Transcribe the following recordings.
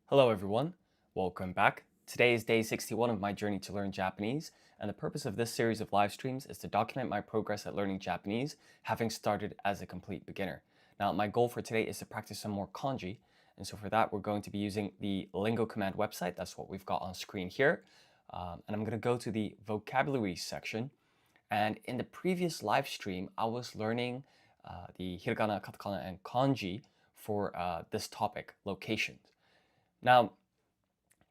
Hello everyone, welcome back. Today is day 61 of my journey to learn Japanese, and the purpose of this series of live streams is to document my progress at learning Japanese, having started as a complete beginner. Now, my goal for today is to practice some more kanji, and so for that we're going to be using the Lingo Command website. That's what we've got on screen here. And I'm going to go to the vocabulary section, and in the previous live stream, I was learning the hiragana, katakana, and kanji for this topic, locations. Now,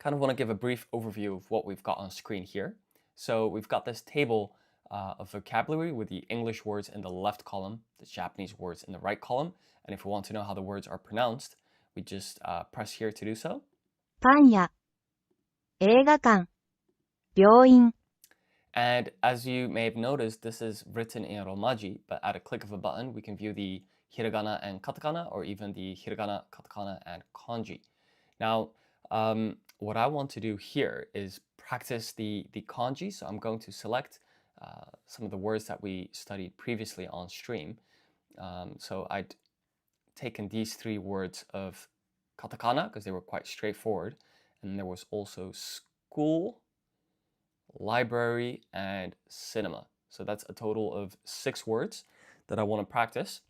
kind of want to give a brief overview of what we've got on screen here. So we've got this table of vocabulary with the English words in the left column, the Japanese words in the right column. And if we want to know how the words are pronounced, we just press here to do so. パン屋、映画館、病院、 And as you may have noticed, this is written in Romaji, but at a click of a button, we can view the hiragana and katakana, or even the hiragana, katakana, and kanji. Now, what I want to do here is practice the kanji. So I'm going to select some of the words that we studied previously on stream. So I'd taken these three words of katakana because they were quite straightforward. And there was also school, library, and cinema. So that's a total of 6 words that I want to practice.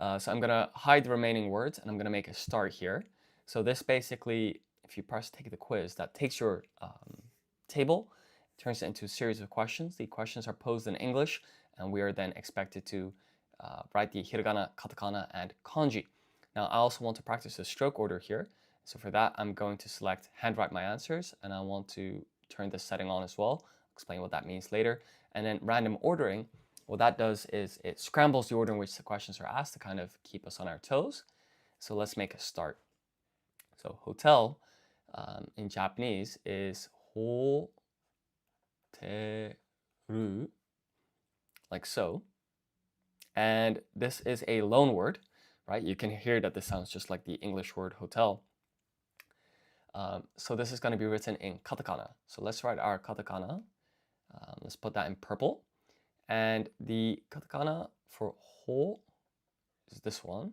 So I'm going to hide the remaining words and I'm going to make a start here. So this basically, if you press take the quiz, that takes your table, turns it into a series of questions. The questions are posed in English, and we are then expected to write the hiragana, katakana, and kanji. Now, I also want to practice the stroke order here. So for that, I'm going to select handwrite my answers, and I want to turn this setting on as well. I'll explain what that means later. And then random ordering, what that does is it scrambles the order in which the questions are asked to kind of keep us on our toes. So let's make a start. So hotel in Japanese is hoteru, like so. And this is a loan word, right? You can hear that this sounds just like the English word hotel. So this is going to be written in katakana. So let's write our katakana. Let's put that in purple. And the katakana for ho is this one.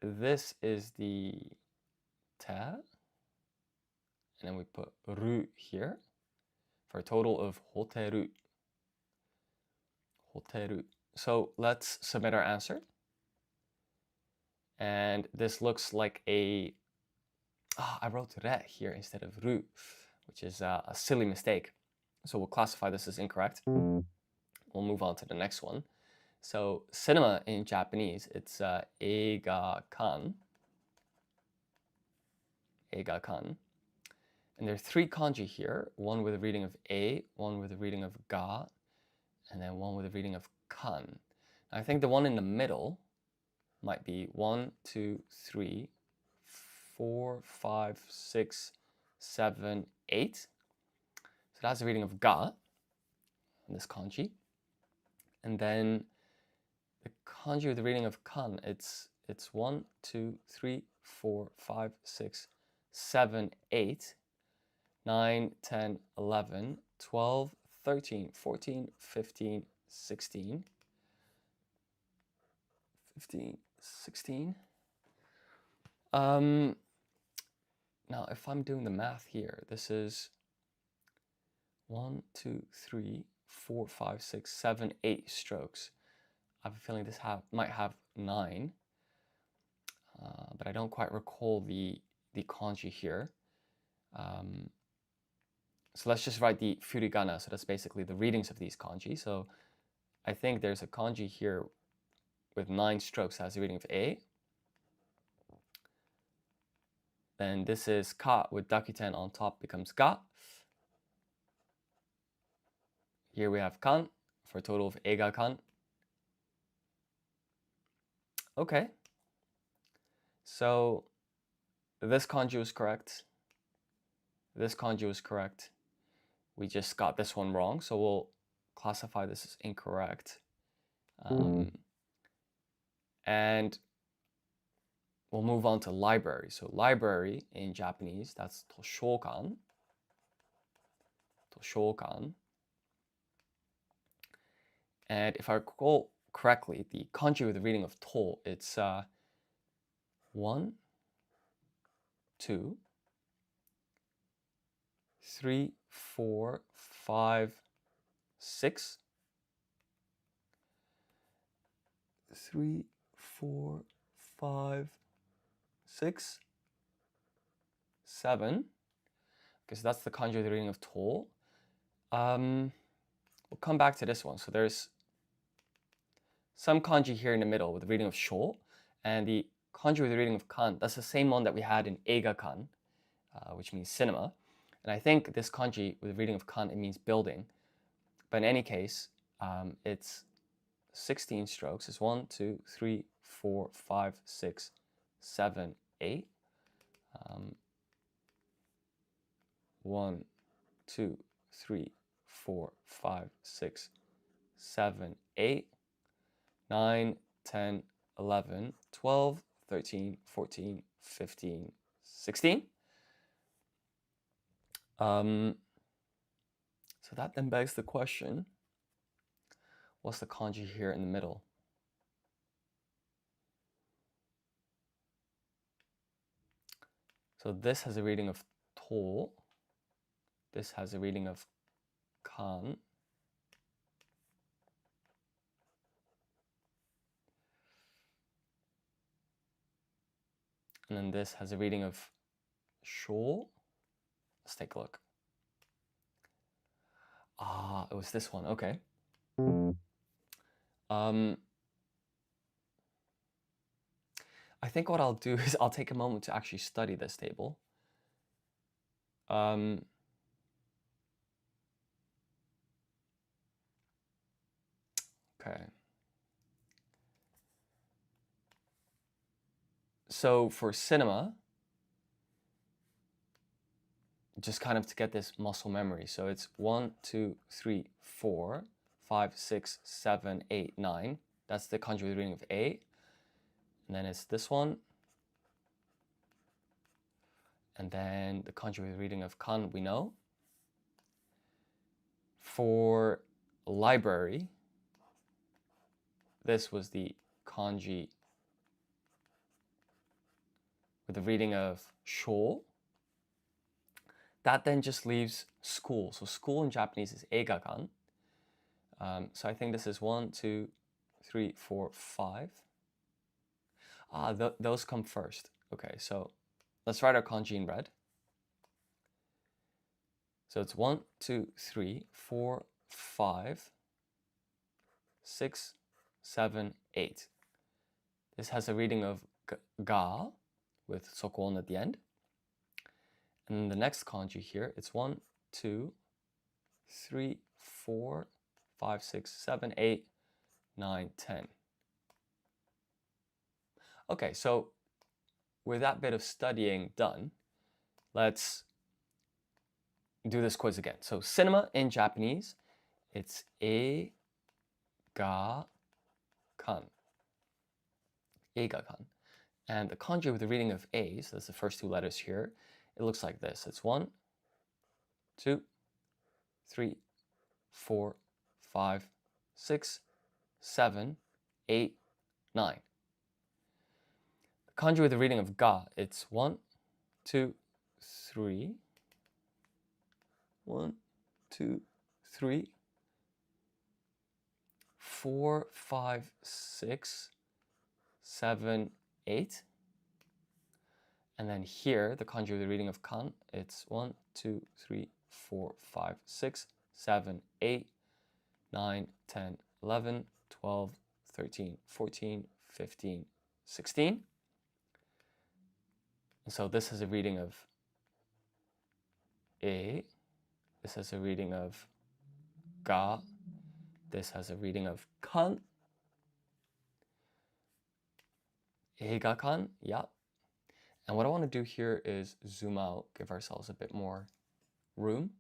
This is the te. And then we put ru here for a total of hoteru. Hoteru. So let's submit our answer. And this looks like a, I wrote re here instead of ru, which is a silly mistake. So we'll classify this as incorrect. We'll move on to the next one. So cinema in Japanese, it's eiga-kan. Eiga-kan. And there are 3 kanji here, one with a reading of a, one with a reading of ga, and then one with a reading of kan. Now, I think the one in the middle might be 1, 2, 3, 4, 5, 6, 7, 8. So that's the reading of ga in this kanji. And then the kanji with the reading of kan, it's 1, 2, 3, 4, 5, 6, 7, 8, 9, 10, 11, 12, 13, 14, 15, 16. 15, 16. Now, if I'm doing the math here, this is 1, 2, 3, 4, 5, 6, 7, 8 strokes. I have a feeling this might have 9, but I don't quite recall the kanji here. So let's just write the furigana. So that's basically the readings of these kanji. So I think there's a kanji here with 9 strokes that has the reading of A. Then this is ka with dakuten on top becomes ga. Here we have kan for a total of eiga kan. Okay. So this kanji was correct. This kanji was correct. We just got this one wrong, so we'll classify this as incorrect. And we'll move on to library. So library in Japanese, that's toshokan. Toshokan. And if I recall correctly, the kanji with the reading of to, it's 1, 2, 3, 4, 5, 6. 3, 4, 5, 6, 7. Okay, so that's the kanji with the reading of to. We'll come back to this one. So there's some kanji here in the middle with the reading of sho, and the kanji with the reading of kan. That's the same one that we had in eiga-kan, which means cinema. And I think this kanji with the reading of kan, it means building. But in any case, it's 16 strokes. It's 1, 2, 3, 4, 5, 6, 7, 8. 1, 2, 3, 4, 5, 6, 7, 8, 9, 10, 11, 12, 13, 14, 15, 16. So that then begs the question, what's the kanji here in the middle? So this has a reading of to. This has a reading of kan. And then this has a reading of sho. Let's take a look. Ah, it was this one. Okay. I think what I'll do is I'll take a moment to actually study this table. Okay. So for cinema, just kind of to get this muscle memory. So it's 1, 2, 3, 4, 5, 6, 7, 8, 9. That's the kanji with reading of A. And then it's this one. And then the kanji with reading of kan, we know. For library, this was the kanji with the reading of sho. That then just leaves school. So school in Japanese is eiga-kan. So I think this is 1, 2, 3, 4, 5. Those come first. Okay, so let's write our kanji in red. So it's 1, 2, 3, 4, 5, 6, 7, 8. This has a reading of ga with sokon at the end. And the next kanji here, it's 1, 2, 3, 4, 5, 6, 7, 8, 9, 10. Okay, so with that bit of studying done, let's do this quiz again. So cinema in Japanese, it's eiga-kan. Eiga-kan. And the kanji with the reading of A, so that's the first two letters here, it looks like this. It's 1, 2, 3, 4, 5, 6, 7, 8, 9. The kanji with the reading of ga, it's 1, 2, 3, 1, 2, 3, 4, 5, 6, 7, 8. And then here, the kanji with the reading of kan, it's 1, 2, 3, 4, 5, 6, 7, 8, 9, 10, 11, 12, 13, 14, 15, 16. And so this has a reading of A. This has a reading of ga. This has a reading of kan. Eiga-kan, yeah. And what I want to do here is zoom out, give ourselves a bit more room.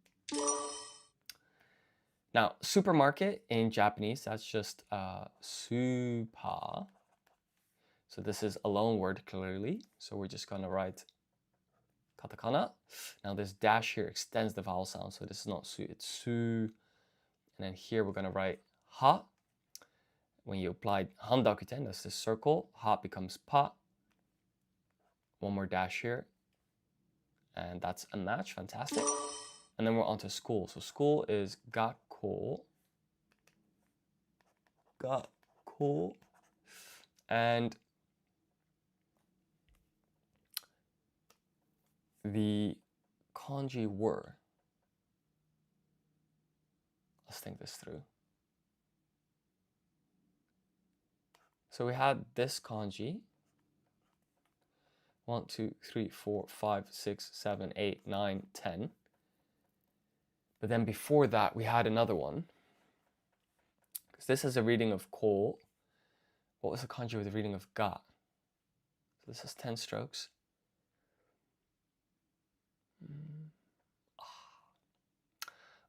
Now, supermarket in Japanese, that's just super. So this is a loan word clearly. So we're just going to write katakana. Now this dash here extends the vowel sound. So this is not su, it's su. And then here we're going to write ha. When you apply handakuten, that's the circle, ha becomes pa. one more dash here. And that's a match, fantastic. And then we're on to school. So school is gakko. Gakko. And the kanji were. Let's think this through. So we had this kanji. 1, 2, 3, 4, 5, 6, 7, 8, 9, 10. But then before that, we had another one. Because this is a reading of ko. What was the kanji with the reading of ga? So this is 10 strokes.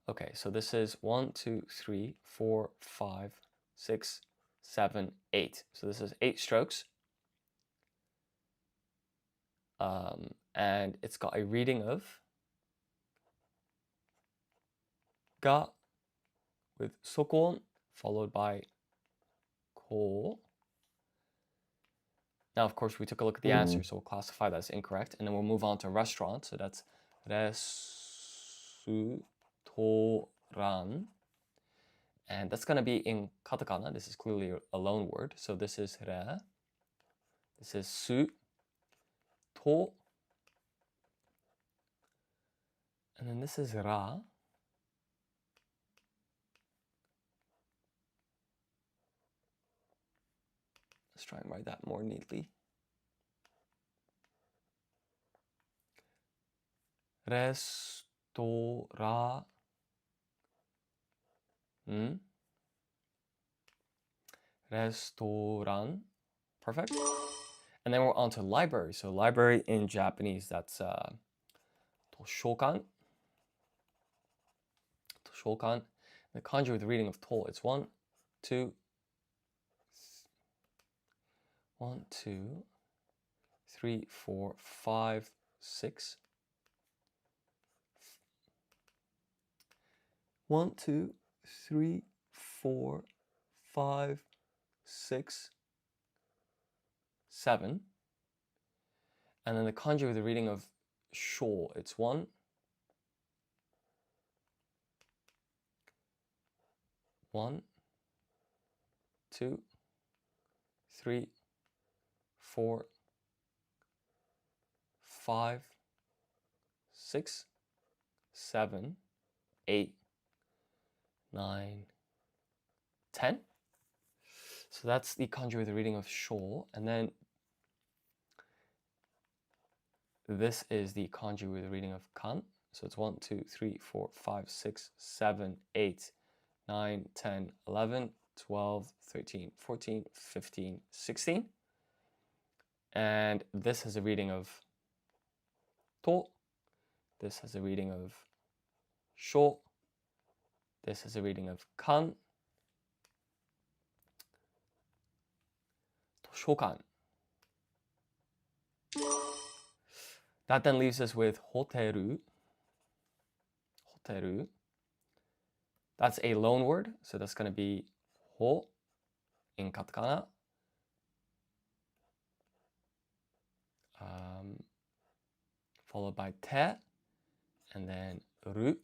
Okay, so this is 1, 2, 3, 4, 5, 6, 7, 8. So this is 8 strokes. And it's got a reading of ga with sokon followed by ko. Now, of course, we took a look at the answer, so we'll classify that as incorrect. And then we'll move on to restaurant. So that's restoran. And that's going to be in katakana. This is clearly a loan word. So this is re. This is su. To. And then this is ra. Let's try and write that more neatly. Restora. Restaurant. Perfect. And then we're on to library. So library in Japanese, that's toshokan. Toshokan. The kanji with the reading of to, it's 1, 2, 3, 4, 5, 6. 1, 2, 3, 4, 5, 6, 7. And then the kanji with the reading of sho, it's 1, 2, 3, 4, 5, 6, 7, 8, 9, 10. So that's the kanji with the reading of sho. And then this is the kanji with the reading of kan. So it's 1, 2, 3, 4, 5, 6, 7, 8, 9, 10, 11, 12, 13, 14, 15, 16. And this has a reading of to. This has a reading of sho. This has a reading of kan. Toshokan. That then leaves us with hoteru. Hoteru. That's a loan word, so that's going to be ho in katakana. Followed by te, and then ru.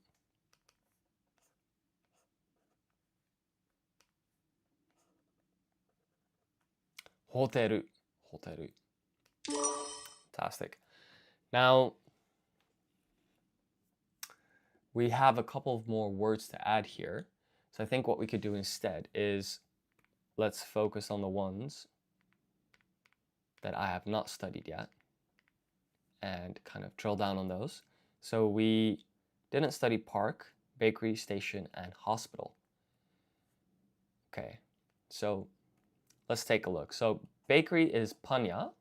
Hoteru. Hoteru. Fantastic. Now, we have a couple of more words to add here. So I think what we could do instead is let's focus on the ones that I have not studied yet and kind of drill down on those. So we didn't study park, bakery, station, and hospital. Okay, so let's take a look. So bakery is panya,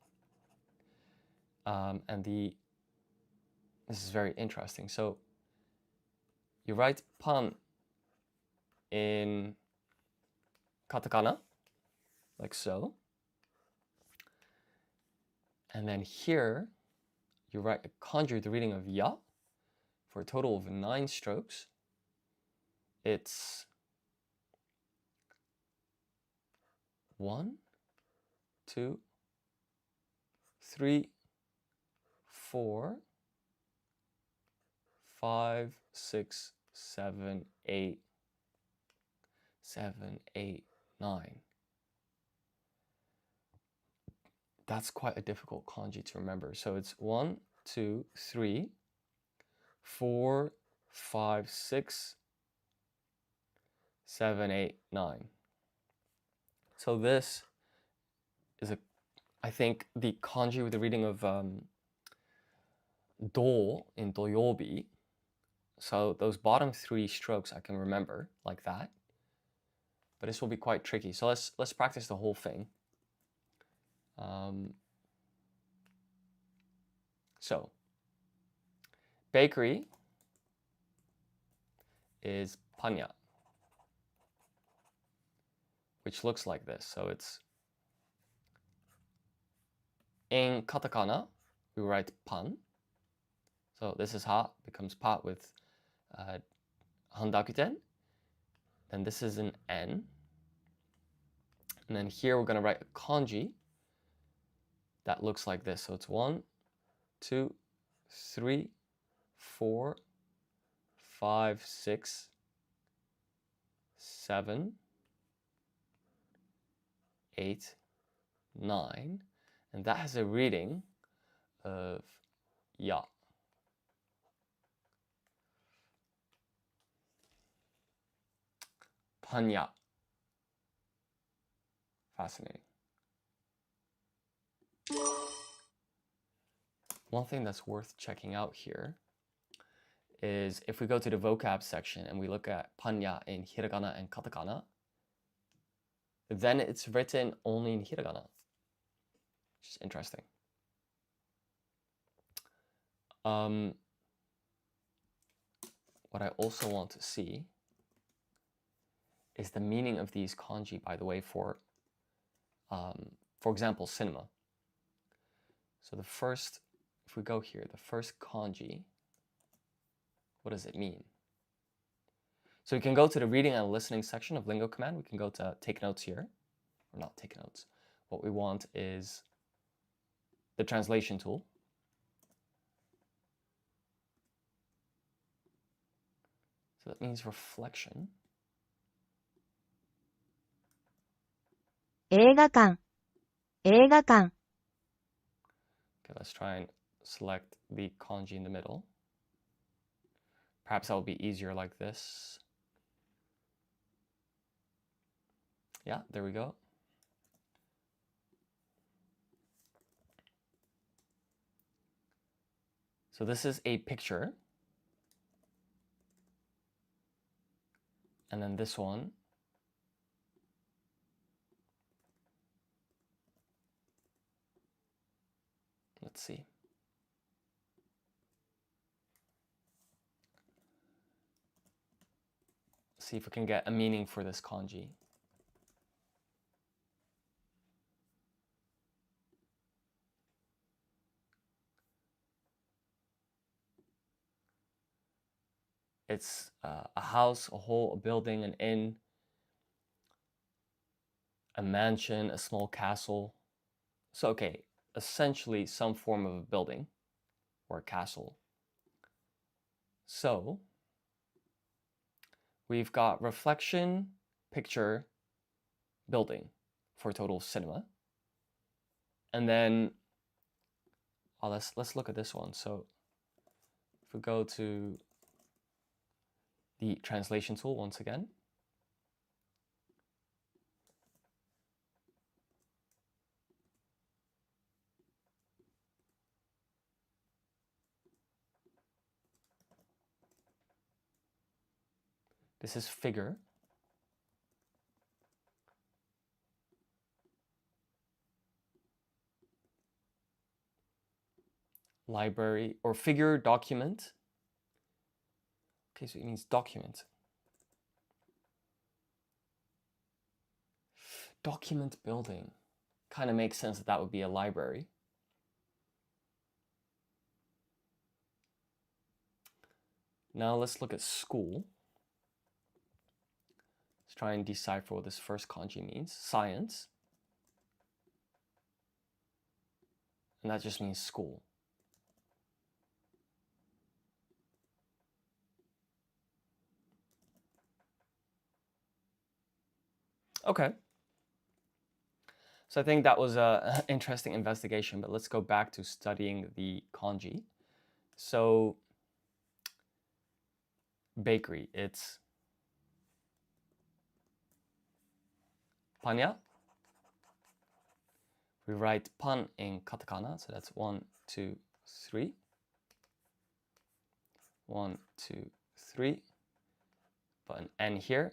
and this is very interesting. So you write pan in katakana, like so. And then here, you write a kanji with the reading of ya for a total of 9 strokes. It's 1, 2, 3, 4, 5, 6, 7, 8, 7, 8, 9. That's quite a difficult kanji to remember. So it's 1, 2, 3, 4, 5, 6, 7, 8, 9. So this is I think the kanji with the reading of do in doyobi. So those bottom 3 strokes I can remember like that. But this will be quite tricky. So let's practice the whole thing. So bakery is panya, which looks like this. So it's in katakana, we write pan. So this is ha, becomes pa with handakuten. Then this is an n. And then here we're going to write a kanji that looks like this. So it's 1, 2, 3, 4, 5, 6, 7, 8, 9. And that has a reading of ya. Panya. Fascinating. One thing that's worth checking out here is if we go to the vocab section and we look at panya in hiragana and katakana, then it's written only in hiragana, which is interesting. What I also want to see is the meaning of these kanji, by the way, for example, cinema. So the first, if we go here, the first kanji, what does it mean? So we can go to the reading and listening section of Lingo Command. We can go to take notes here, or not take notes. What we want is the translation tool. So that means reflection. 映画館、映画館、 Okay, let's try and select the kanji in the middle. Perhaps that will be easier like this. Yeah, there we go. So this is a picture. And then this one. Let's see. See if we can get a meaning for this kanji. It's a house, a hole, a building, an inn, a mansion, a small castle. So, okay, essentially some form of a building or a castle. So, we've got reflection, picture, building for total cinema. And then, let's look at this one. So, if we go to the translation tool once again. This is figure. Library or figure, document. Okay, so it means document. Document building. Kind of makes sense that that would be a library. Now let's look at school. Let's try and decipher what this first kanji means. Science. And that just means school. Okay. So I think that was an interesting investigation, but let's go back to studying the kanji. So bakery, it's panya. We write pan in katakana, so that's 1, 2, 3. 1, 2, 3. Put an N here.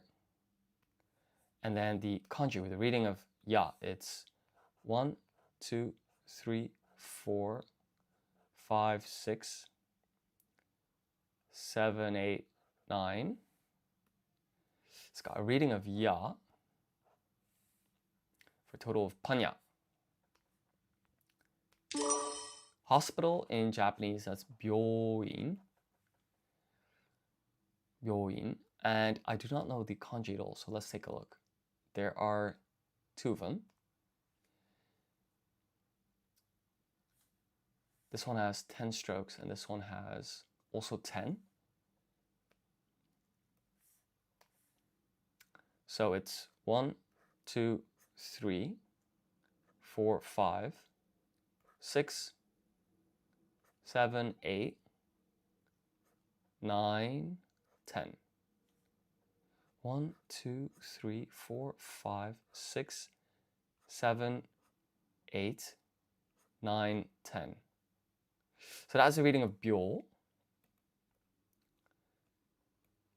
And then the kanji with the reading of ya, it's 1, 2, 3, 4, 5, 6, 7, 8, 9. It's got a reading of ya for a total of panya. Hospital in Japanese, that's byoin. Byoin. And I do not know the kanji at all, so let's take a look. There are 2 of them. This one has 10 strokes, and this one has also 10. So it's 1, 2, 3, 4, 5, 6, 7, 8, 9, 10. 1, 2, 3, 4, 5, 6, 7, 8, 9, 10. So that's the reading of byo.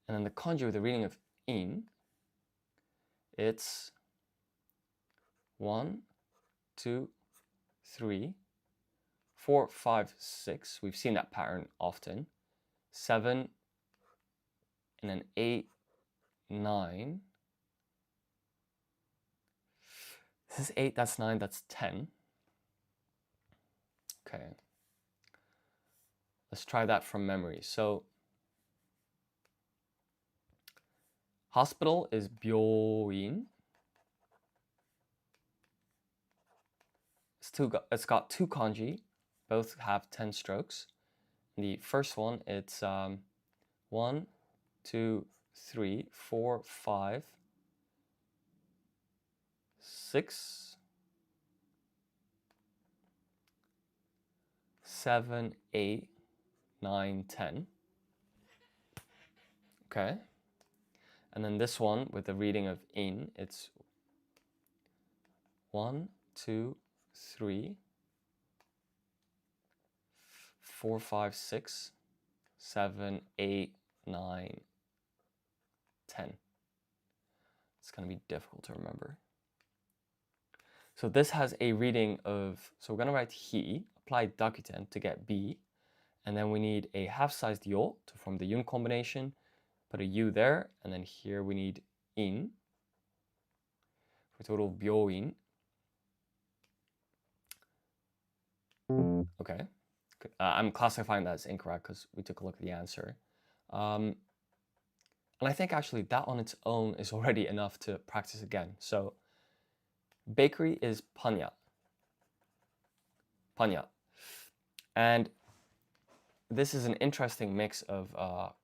And then the kanji with the reading of in, it's 1, 2, 3, 4, 5, 6. We've seen that pattern often. 7, and then 8, 9. This is 8, that's 9, that's 10. Okay. Let's try that from memory. So hospital is byoin. It's got 2 kanji. Both have 10 strokes. The first one, it's 1, 2, 3, 4, 5, 6, 7, 8, 9, 10. Okay. And then this one with the reading of in, it's 1, 2, 3, 4, 5, 6, 7, 8, 9, 10. It's going to be difficult to remember. So this has a reading of, so we're going to write hi, apply dakuten to get b, and then we need a half-sized yo to form the yun combination, put a u there, and then here we need in for a total of byoin. Okay, I'm classifying that as incorrect because we took a look at the answer. And I think actually that on its own is already enough to practice again. So bakery is panya. Panya. And this is an interesting mix of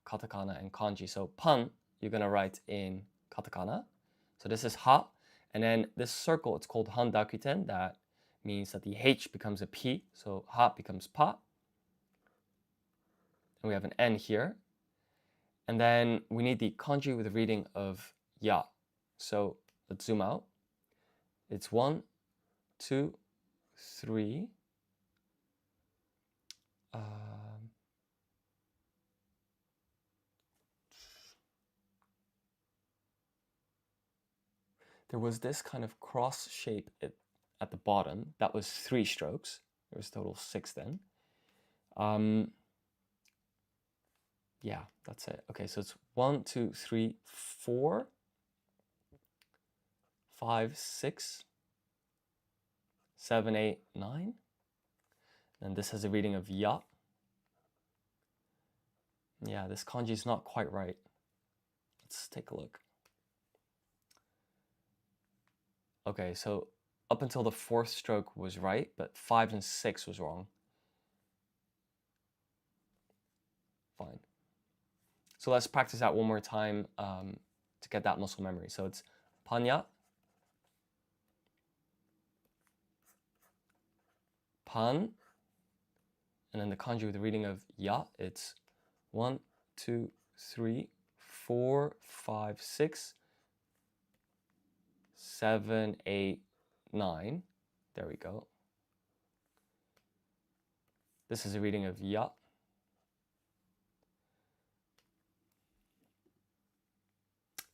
katakana and kanji. So pan, you're going to write in katakana. So this is ha. And then this circle, it's called handakuten. That means that the H becomes a P. So ha becomes pa. And we have an N here. And then we need the kanji with a reading of ya. So let's zoom out. It's 1, 2, 3. There was this kind of cross shape at the bottom. That was 3 strokes. There was a total of 6 then. Yeah, that's it. Okay, so it's 1, 2, 3, 4, 5, 6, 7, 8, 9. And this has a reading of ya. Yeah, this kanji is not quite right. Let's take a look. Okay, so up until the 4th stroke was right, but 5 and 6 was wrong. Fine. So let's practice that one more time to get that muscle memory. So it's panya, kan. And then the kanji with the reading of ya, it's 1, 2, 3, 4, 5, 6, 7, 8, 9. There we go. This is a reading of ya.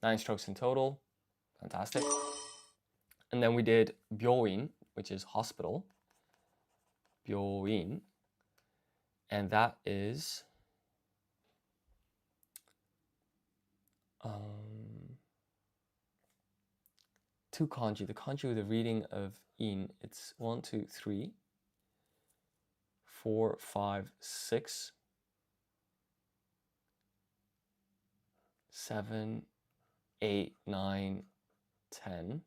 Nine strokes in total. Fantastic. And then we did byoin, which is hospital. Byoin. And that is two kanji. The kanji with the reading of in, it's 1, 2, 3, 4, 5, 6, 7, 8, 9, 10.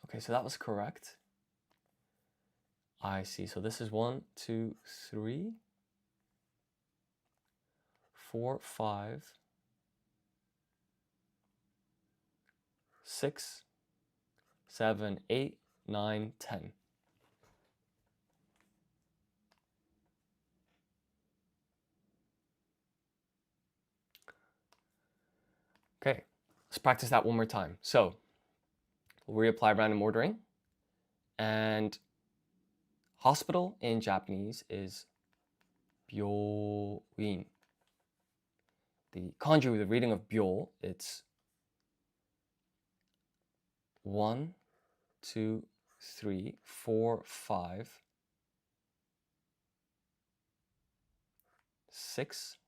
Okay, so that was correct. I see. So this is 1, 2, 3, 4, 5, 6, 7, 8, 9, 10. Okay, let's practice that one more time. So we'll reapply random ordering. And hospital in Japanese is byoin. The kanji with the reading of byo, it's 1, 2, 3, 4, 5, 6.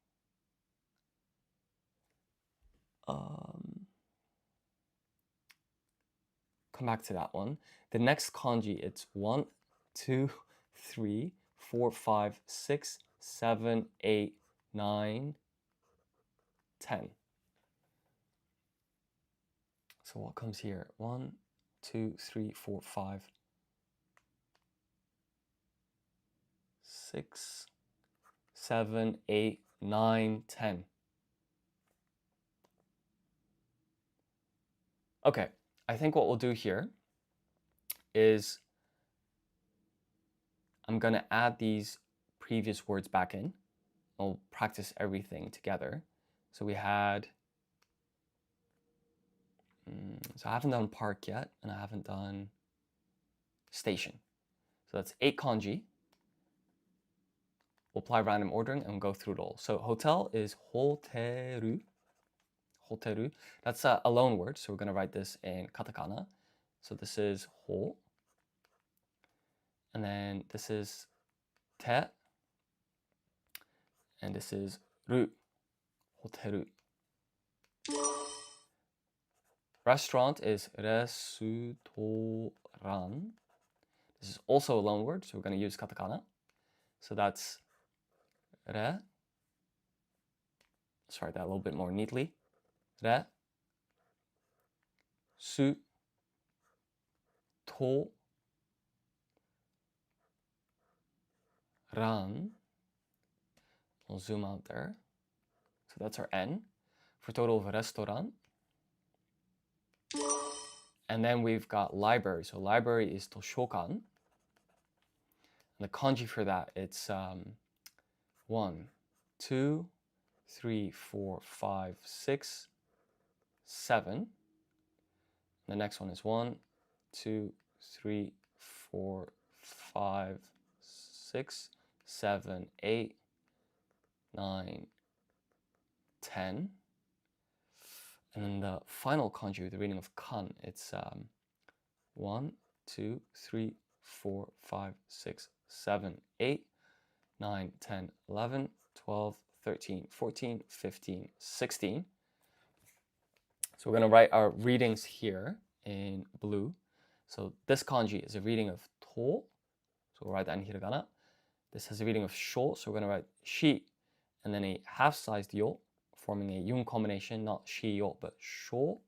Come back to that one. The next kanji, it's 1, 2, 3, 4, 5, 6, 7, 8, 9, 10. So what comes here? 1, 2, 3, 4, 5, 6, 7, 8, 9, 10. Okay, I think what we'll do here is I'm going to add these previous words back in. I'll practice everything together. So we had, so I haven't done park yet, and I haven't done station. So that's 8 kanji. We'll apply random ordering and go through it all. So hotel is hoteru. Hoteru. That's a loan word, so we're going to write this in katakana. So this is ho. And then this is te. And this is ru. Hoteru. Restaurant is resutoran. This is also a loan word, so we're going to use katakana. So that's re. Let's write that a little bit more neatly. Re. Su. To. Ran. We'll zoom out there. So that's our N for total of restaurant. And then we've got library. So library is toshokan. And the kanji for that, it's 1, 2, 3, 4, 5, 6, 7. The next one is 1, 2, 3, 4, 5, 6, 7, 8, 9, 10. And then the final kanji with the reading of kan, it's 1, 2, 3, 4, 5, 6, 7, 8, 9, 10, 11, 12, 13, 14, 15, 16. So we're going to write our readings here in blue. So this kanji is a reading of to. So we'll write that in hiragana. This has a reading of sho. So we're going to write shi and then a half-sized yo, forming a yun combination, not shi yo, but sho.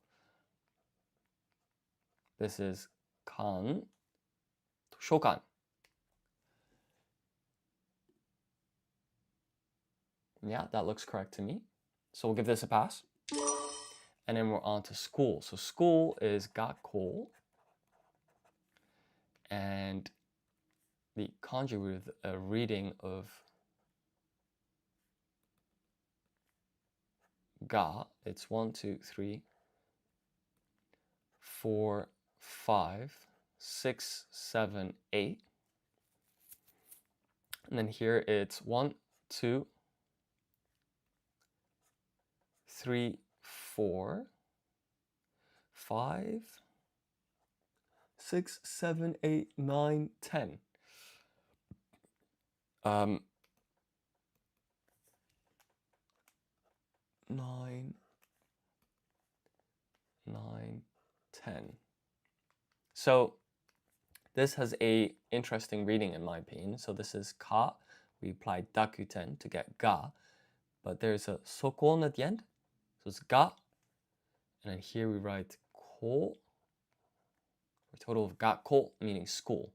This is kan, shokan. Yeah, that looks correct to me. So we'll give this a pass. And then we're on to school. So school is gakko. And the kanji with a reading of ga, it's 1, 2, 3, 4, 5, 6, 7, 8. And then here it's 1, 2, 3, 4, 5, 6, 7, 8, 9, 10. 9, 10. So this has a interesting reading in my opinion. So this is ka. We applied dakuten to get ga, but there's a sokon at the end. So it's ga, and then here we write ko, for a total of gakko, meaning school.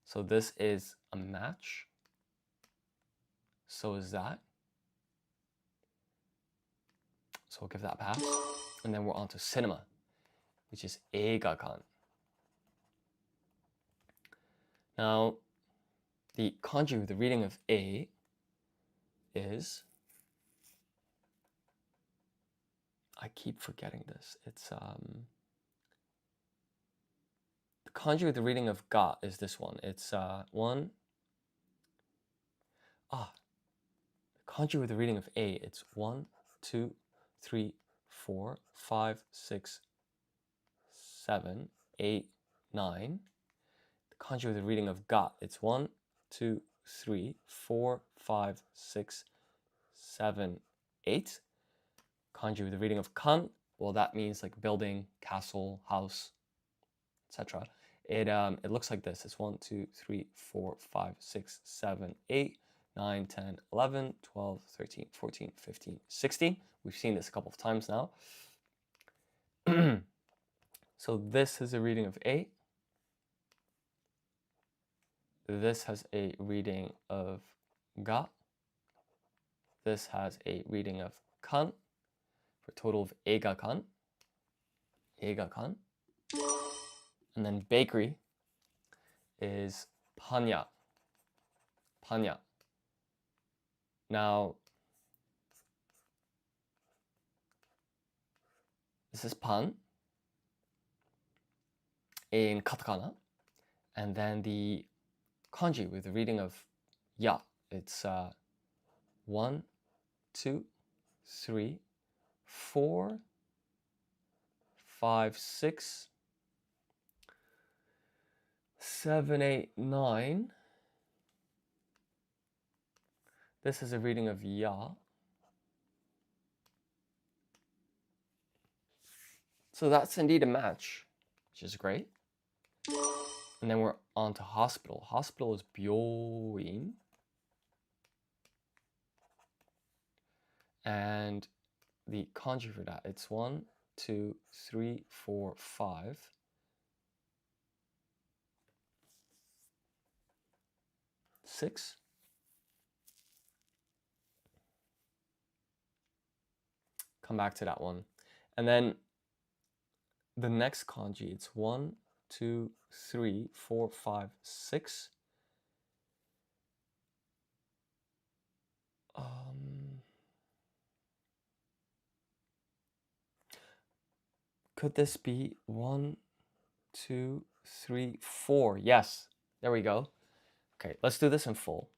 So this is a match. So is that. So we'll give that a pass. And then we're on to cinema, which is eigakan. Now, the kanji with the reading of A is, I keep forgetting this. It's the kanji with the reading of ga is this one. It's one. Kanji with the reading of A. It's 1, 2, 3, 4, 5, 6, 7, 8, 9. The kanji with the reading of ga. It's 1, 2, 3, 4, 5, 6, 7, 8. Kanji with the reading of kan. Well, that means like building, castle, house, etc. It looks like this. It's 1, 2, 3, 4, 5, 6, 7, 8, 9, 10, 11, 12, 13, 14, 15, 16. We've seen this a couple of times now. So this is a reading of A. This has a reading of ga. This has a reading of kan, for a total of eigakan. Eigakan. And then bakery is panya. Panya. Now, this is pan in katakana. And then the kanji with the reading of ya. It's 1, 2, 3, 4, 5, 6, 7, 8, 9. This is a reading of ya. So that's indeed a match, which is great. And then we're on to hospital. Hospital is byoin. And the kanji for that, it's 1, 2, 3, 4, 5. 6. Come back to that one. And then the next kanji, it's 1, 2, 3, 4, 5, 6. Could this be 1, 2, 3, 4? Yes, there we go. Okay, let's do this in full.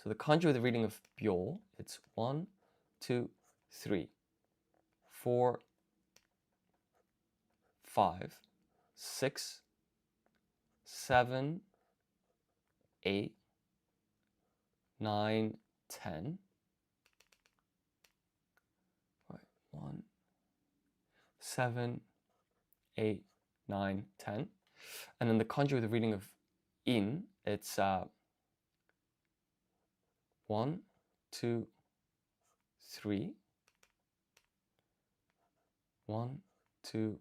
So the kanji with the reading of byo, it's 1, 2, 3, 4, 5, 6, 7, 8, 9, 10. Right, 1, 7, 8, 9, 10. And then the kanji with the reading of in, it's 1, 2, 3. 1, 2,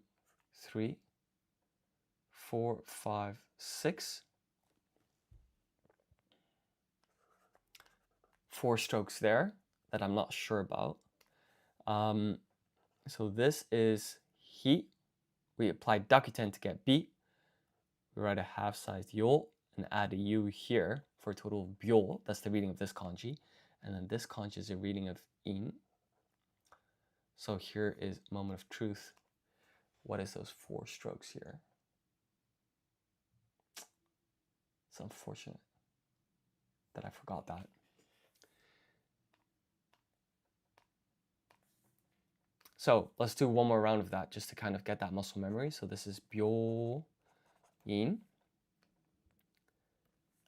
3, 4, 5, 6. 4 strokes there that I'm not sure about. So this is hi. We applied dakuten to get bi. We write a half-sized yo and add a u here for a total of byo. That's the reading of this kanji. And then this kanji is a reading of in. So here is moment of truth. What is those 4 strokes here? It's unfortunate that I forgot that. So let's do one more round of that just to kind of get that muscle memory. So this is byo yin.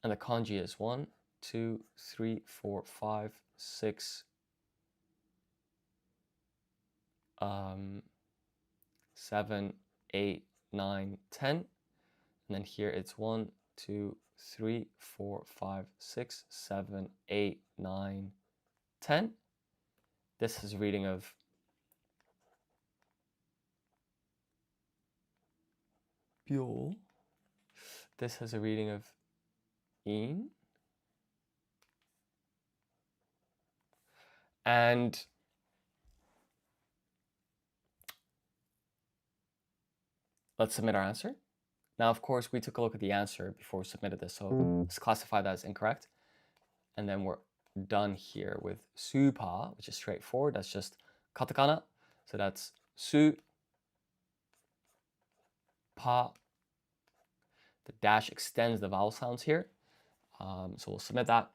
And the kanji is 1, 2, 3, 4, 5, 6, 7, 8, 9, 10. And then here it's 1, 2, 3, 4, 5, 6, 7, 8, 9, 10. This is a reading of byo. This has a reading of in. And let's submit our answer. Now, of course, we took a look at the answer before we submitted this, so let's classify that as incorrect. And then we're done here with supa, which is straightforward. That's just katakana. So that's su, pa. The dash extends the vowel sounds here. So we'll submit that.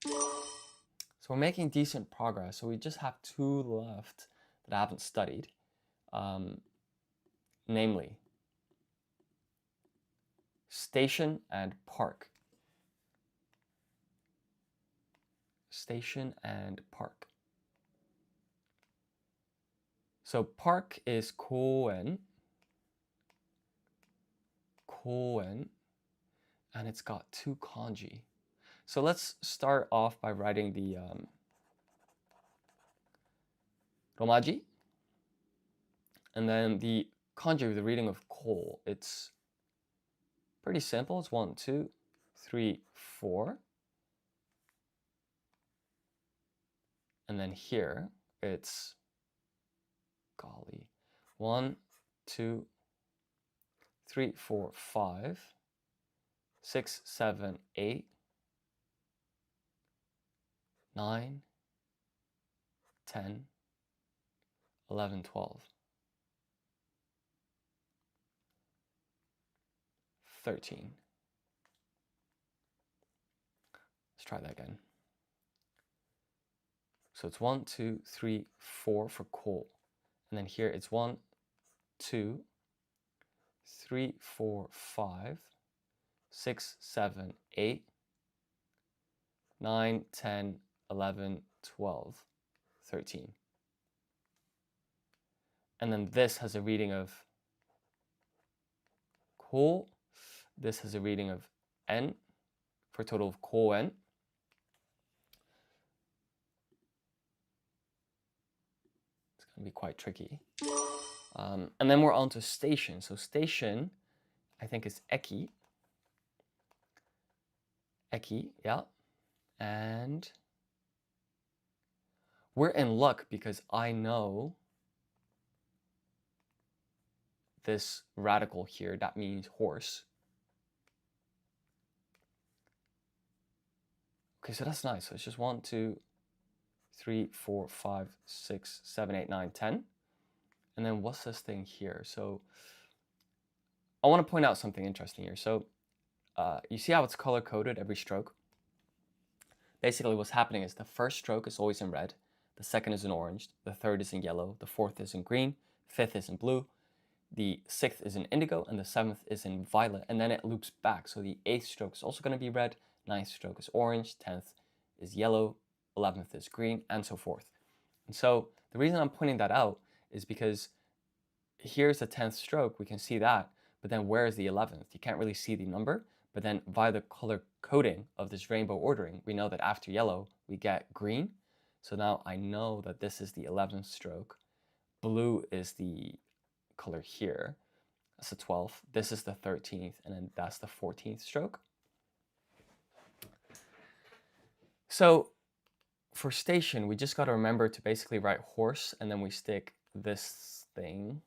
So we're making decent progress. So we just have 2 left that I haven't studied. Namely, station and park. Station and park. So park is koen. Koen. And it's got 2 kanji. So let's start off by writing the romaji. And then the kanji, the reading of ko, it's pretty simple. It's 1, 2, 3, 4. And then here it's, golly, 1, 2, 3, 4, 5, 6, 7, 8, 9, 10, 11, 12, 13. Let's try that again. So it's 1, 2, 3, 4 for ko. And then here it's 1, 2, 3, 4, 5, 6, 7, 8, 9, 10, 11, 12, 13. And then this has a reading of ko. This has a reading of en for a total of koen. It's going to be quite tricky. And then we're on to station. So station, I think, is eki. Eki, yeah. And we're in luck because I know this radical here. That means horse. Okay, so that's nice. So it's just 1, 2, 3, 4, 5, 6, 7, 8, 9, 10. And then what's this thing here? So I want to point out something interesting here. So you see how it's color-coded every stroke? Basically, what's happening is the first stroke is always in red, the second is in orange, the third is in yellow, the fourth is in green, fifth is in blue, the sixth is in indigo, and the seventh is in violet, and then it loops back. So the 8th stroke is also going to be red, 9th stroke is orange, 10th is yellow, 11th is green, and so forth. And so the reason I'm pointing that out is because here's the 10th stroke, we can see that, but then where is the 11th? You can't really see the number, but then via the color coding of this rainbow ordering, we know that after yellow, we get green. So now I know that this is the 11th stroke. Blue is the color here. That's the 12th. This is the 13th, and then that's the 14th stroke. So for station, we just got to remember to basically write horse and then we stick this thing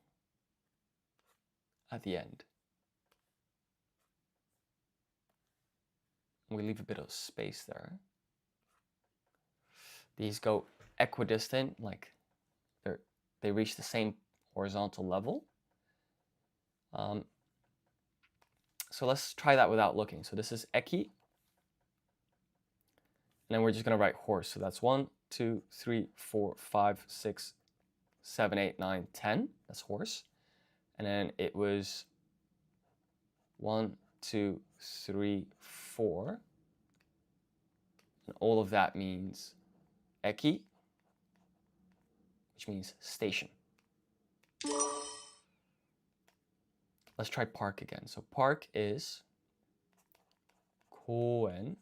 at the end. We leave a bit of space there. These go equidistant, like they reach the same horizontal level. So let's try that without looking. So this is eki. And then we're just going to write horse. So that's 1, 2, 3, 4, 5, 6, 7, 8, 9, 10. That's horse. And then it was 1, 2, 3, 4. And all of that means eki, which means station. Let's try park again. So park is koen.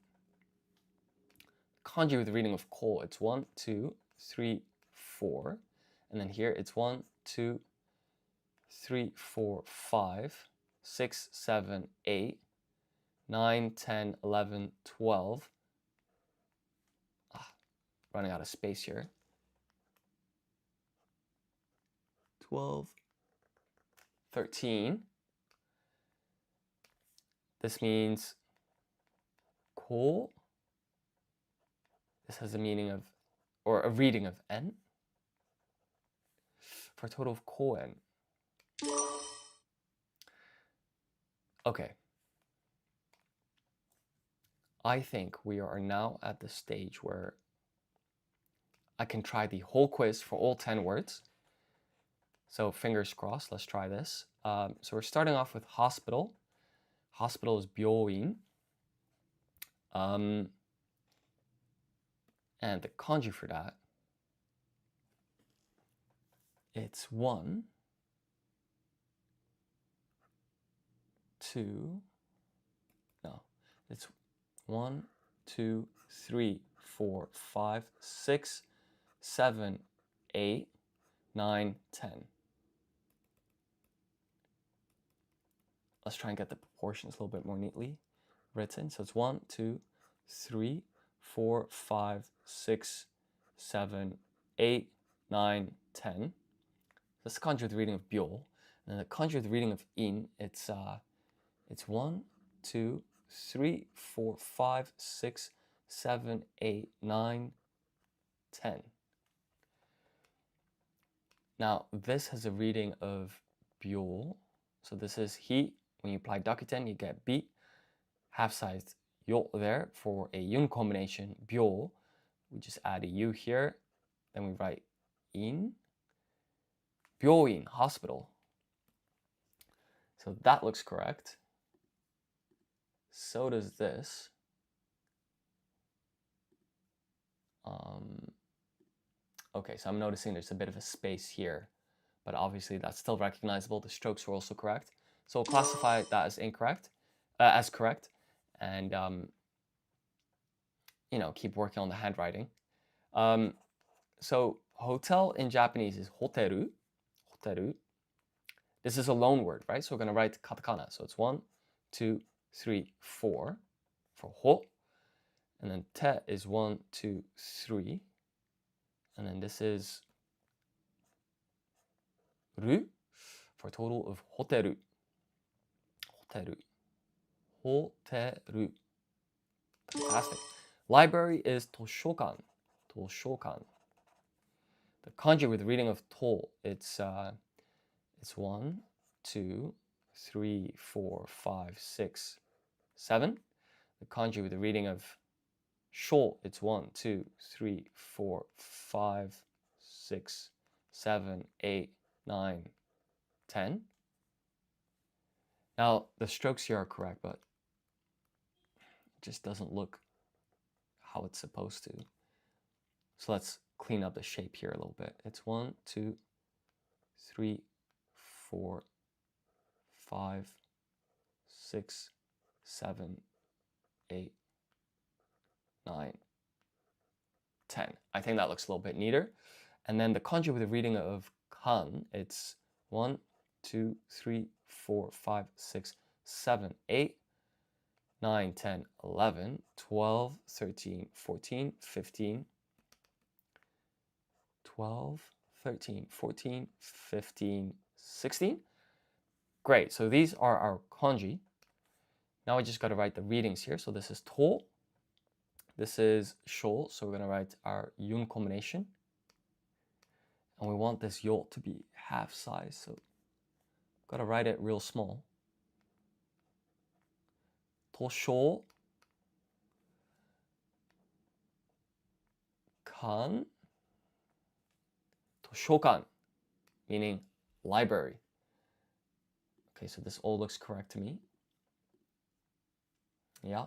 Kanji with the reading of ko, it's 1, 2, 3, 4. And then here it's 1, 2, 3, 4, 5, 6, 7, 8, 9, 10, 11, 12. Running out of space here. 12, 13. This means ko. This has a meaning of, or a reading of n, for a total of koen. Okay. I think we are now at the stage where I can try the whole quiz for all 10 words. So fingers crossed, let's try this. So we're starting off with hospital. Hospital is byoin. And the kanji for that, it's 1, 2, no, it's 1, 2, 3, 4, 5, 6, 7, 8, 9, 10. Let's try and get the proportions a little bit more neatly written. So it's 1, 2, 3, 4, 5, 6, 7, 8, 9, 10. That's the kanji with the reading of byo. And the kanji with the reading of in, it's 1, 2, 3, 4, 5, 6, 7, 8, 9, 10. Now, this has a reading of byo. So this is hi. When you apply dakuten, you get bi. Half-sized yo there for a yun combination, byo. We just add a u here. Then we write in. Byoin, hospital. So that looks correct. So does this. Okay, so I'm noticing there's a bit of a space here, but obviously that's still recognizable. The strokes are also correct. So we'll classify that as incorrect, as correct, and keep working on the handwriting. So hotel in Japanese is hoteru. Hoteru. This is a loan word, right? So we're gonna write katakana. So it's 1, 2, 3, 4 for ho. And then te is 1, 2, 3. And then this is ru for a total of hoteru. Hoteru. Hoteru. Fantastic. Library is toshokan. Toshokan. The kanji with the reading of to, it's 1, 2, 3, 4, 5, 6, 7. The kanji with the reading of sho, it's 1, 2, 3, 4, 5, 6, 7, 8, 9, 10. Now, the strokes here are correct, but it just doesn't look how it's supposed to. So let's clean up the shape here a little bit. It's 1, 2, 3, 4, 5, 6, 7, 8, 9, 10. I think that looks a little bit neater. And then the kanji with the reading of kan, it's 1, 2, 3, 4, 5, 6, 7, 8, 9, 10, 11, 12, 13, 14, 15, 12, 13, 14, 15, 16. Great, so these are our kanji. Now I just got to write the readings here. So this is to, this is sho, so we're going to write our yun combination. And we want this yo to be half size, so got to write it real small. To sho kan, to shokan, meaning library. Okay, so this all looks correct to me. Yeah.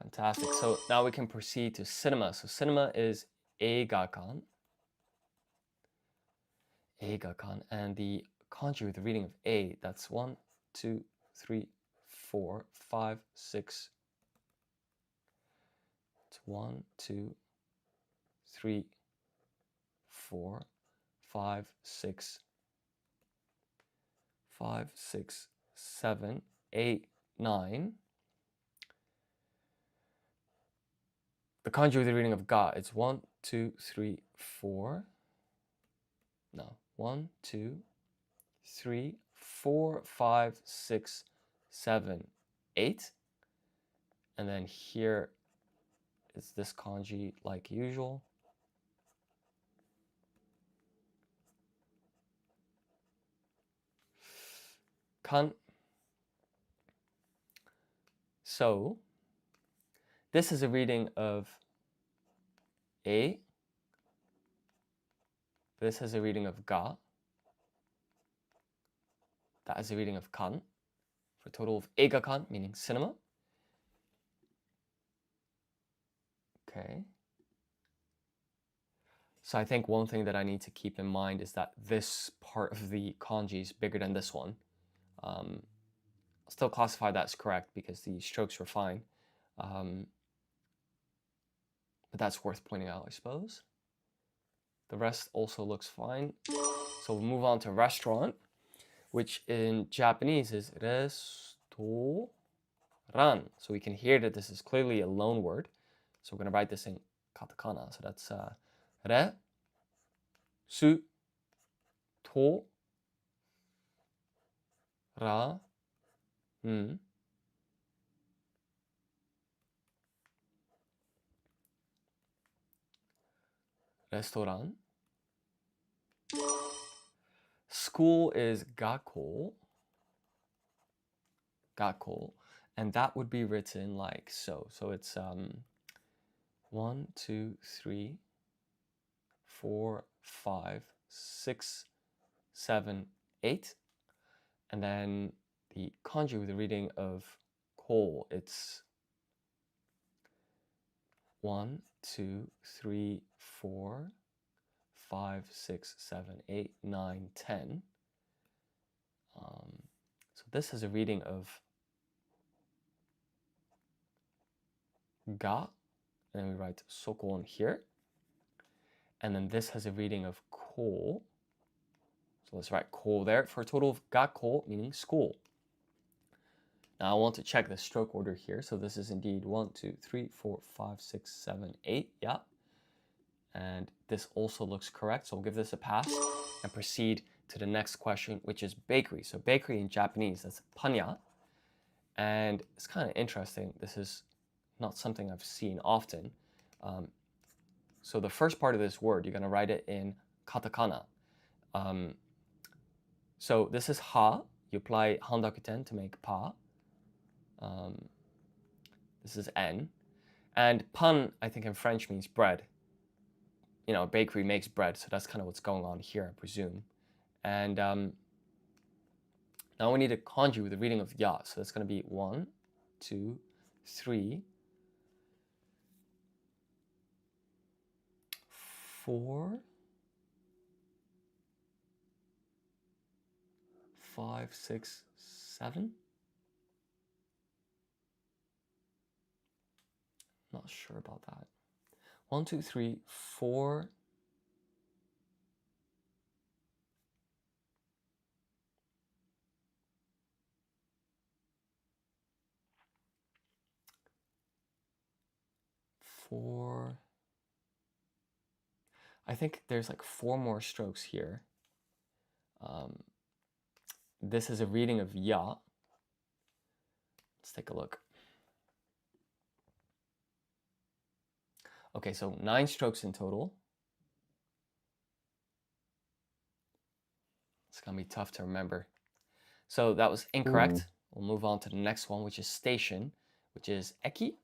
Fantastic. So now we can proceed to cinema. So cinema is eigakan. Eigakan. And the kanji with the reading of A, that's 1, 2, 3, 4, 5, 6. It's 1, 2, 3, 4, 5, 6, 5, 6, 7, 8, 9. The kanji with the reading of ga, it's 1, 2, 3, 4. No, 1, 2, 3, 4, 5, 6, 7, 8. And then here is this kanji like usual. Kan. So this is a reading of A. This is a reading of ga. That is a reading of kan, for a total of eigakan, meaning cinema. Okay. So I think one thing that I need to keep in mind is that this part of the kanji is bigger than this one. I'll still classify that as correct because the strokes were fine. But that's worth pointing out, I suppose. The rest also looks fine. So we'll move on to restaurant, which in Japanese is restoran. So we can hear that this is clearly a loan word. So we're going to write this in katakana. So that's re, su, to, ra, n. Restaurant. School is gakko. Gakko. And that would be written like so. So it's 1, 2, 3, 4, 5, 6, 7, 8. And then the kanji with the reading of ko, it's 1, 2, 3, 4, 5, 6, 7, 8, 9, 10. So this is a reading of ga, and then we write sokon here. And then this has a reading of ko. So let's write ko there for a total of gakko, meaning school. Now I want to check the stroke order here. So this is indeed 1, 2, 3, 4, 5, 6, 7, 8. Yeah. And this also looks correct. So we'll give this a pass and proceed to the next question, which is bakery. So bakery in Japanese, that's panya. And it's kind of interesting. This is not something I've seen often. So the first part of this word, you're going to write it in katakana. So this is ha. You apply handakuten to make pa. This is n. And pan, I think in French means bread. You know, a bakery makes bread, so that's kind of what's going on here, I presume. And now we need a kanji with the reading of ya. So that's going to be 1, 2, 3, 4, 5, 6, 7. Not sure about that. 1, 2, 3, 4. Four, I think there's like 4 more strokes here. This is a reading of ya. Let's take a look. Okay, so 9 strokes in total. It's gonna be tough to remember. So that was incorrect. We'll move on to the next one, which is station, which is eki.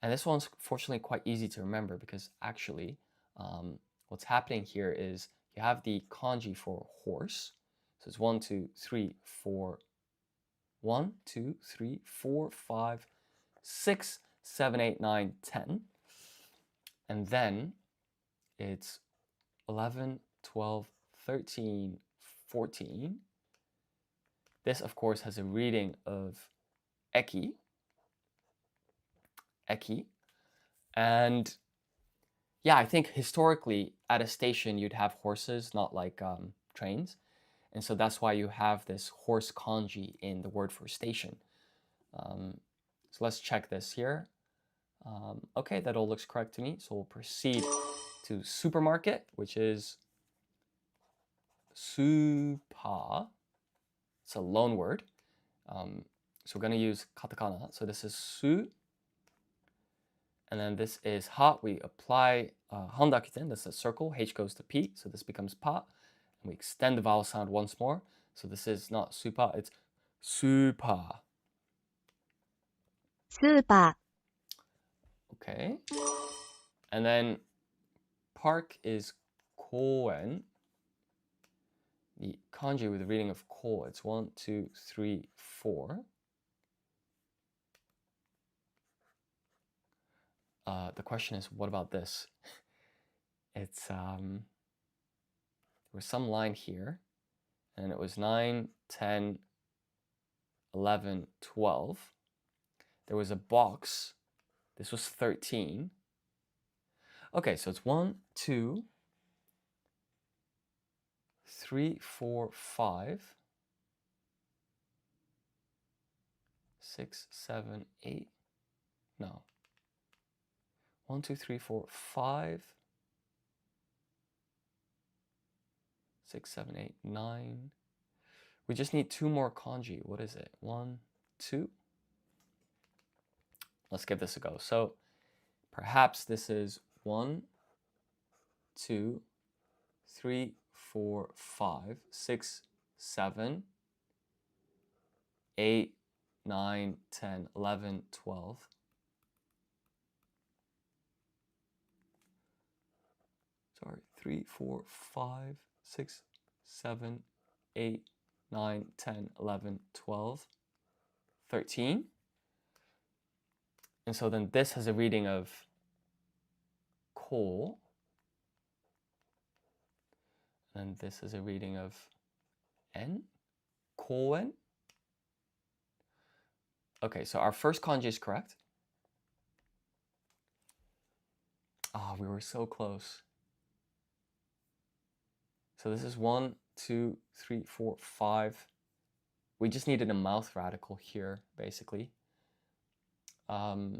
And this one's fortunately quite easy to remember because actually what's happening here is you have the kanji for horse. So it's 1, 2, 3, 4, 1, 2, 3, 4, 5, 6, 7, 8, 9, 10. And then it's 11, 12, 13, 14. This, of course, has a reading of eki. And yeah, I think historically at a station you'd have horses, not like trains. And so that's why you have this horse kanji in the word for station. So let's check this here. Okay, that all looks correct to me. So we'll proceed to supermarket, which is supa. It's a loan word. So we're going to use katakana. So this is su. And then this is ha. We apply handakiten, that's a circle. H goes to P, so this becomes pa. And we extend the vowel sound once more. So this is not supa, it's supa. スーパ Okay. And then park is koen. The kanji with the reading of ko, it's 1, 2, 3, 4. The question is, what about this? It's there was some line here, and it was 9, 10, 11, 12. There was a box. This was 13. Okay, so it's 1, 2, 3, 4, 5, 6, 7, 8. No. 1, 2, 3, 4, 5, 6, 7, 8, 9. We just need 2 more kanji. What is it? 1, 2. Let's give this a go. So perhaps this is 1, 2, 3, 4, 5, 6, 7, 8, 9, 10, 11, 12. Sorry, 3, 4, 5, 6, 7, 8, 9, 10, 11, 12, 13. And so then this has a reading of ko. And this is a reading of en, koen. Okay, so our first kanji is correct. Ah, we were so close. So this is 1, 2, 3, 4, 5. We just needed a mouth radical here, basically. Oh,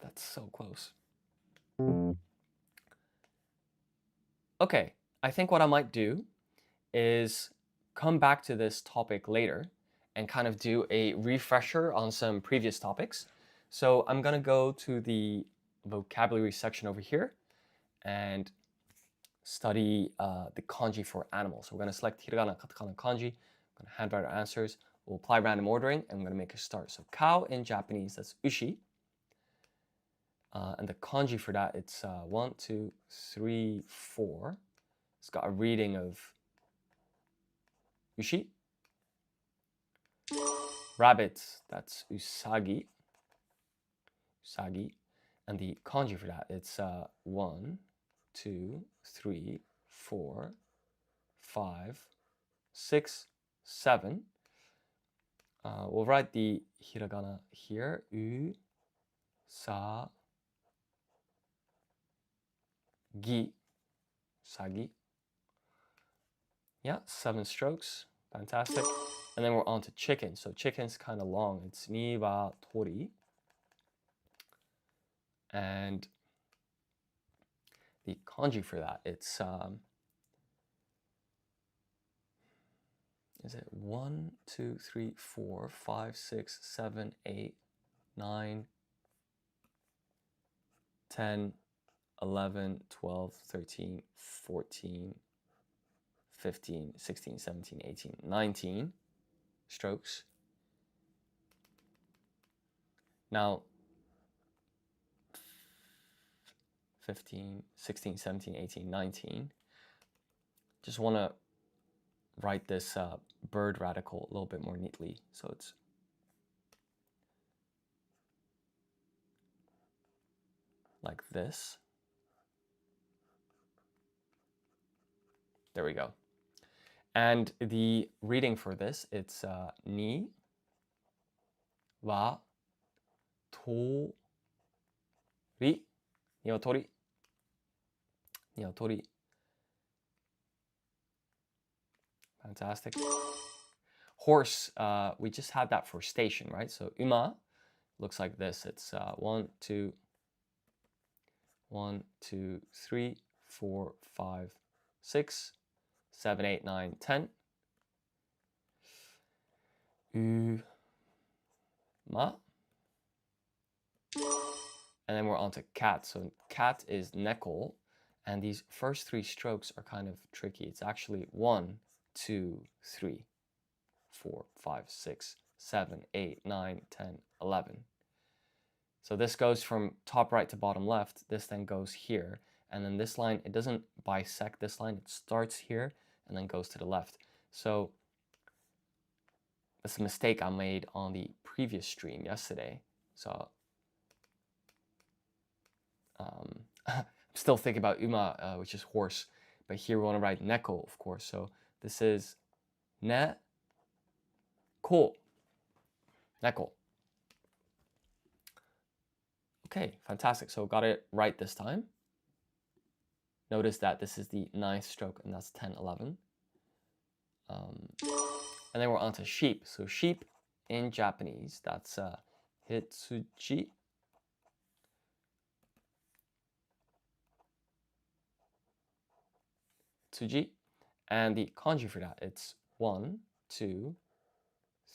that's so close. Okay, I think what I might do is come back to this topic later and kind of do a refresher on some previous topics. So I'm going to go to the vocabulary section over here and study the kanji for animals. So we're going to select hiragana, katakana, kanji. I'm going to handwrite our answers. We'll apply random ordering, and I'm going to make a start. So cow in Japanese, that's ushi. And the kanji for that, it's 1, 2, 3, 4. It's got a reading of ushi. Rabbit, that's usagi. Usagi. And the kanji for that, it's 1, 2, 3, 4, 5, 6, 7. We'll write the hiragana here. U, sa, gi. Sagi. Yeah, 7 strokes. Fantastic. And then we're on to chicken. So chicken's kind of long. It's niwatori. And the kanji for that, it's is it 1, 2, 3, 4, 5, 6, 7, 8, 9, 10, 11, 12, 13, 14, 15, 16, 17, 18, 19 strokes. Now, 15, 16, 17, 18, 19. Just want to write this bird radical a little bit more neatly. So it's like this. There we go. And the reading for this, it's ni wa tori, niwatori, niwatori. Fantastic. Horse, we just had that for station, right? So uma looks like this. It's 1, 2, 3, 4, 5, 6, 7, 8, 9, 10. Ma. And then we're on to cat. So cat is neko. And these first 3 strokes are kind of tricky. It's actually 1, 2, 3, 4, 5, 6, 7, 8, 9, 10, 11. So this goes from top right to bottom left. This then goes here. And then this line, it doesn't bisect this line. It starts here and then goes to the left. So that's a mistake I made on the previous stream yesterday. So I'm still thinking about uma, which is horse. But here we want to write neko, of course. So this is ne, ko, neko. Okay, fantastic. So got it right this time. Notice that this is the 9th stroke, and that's 10, 11. And then we're on to sheep. So sheep in Japanese, that's hitsuji. Tsuji. And the kanji for that, it's 1, 2,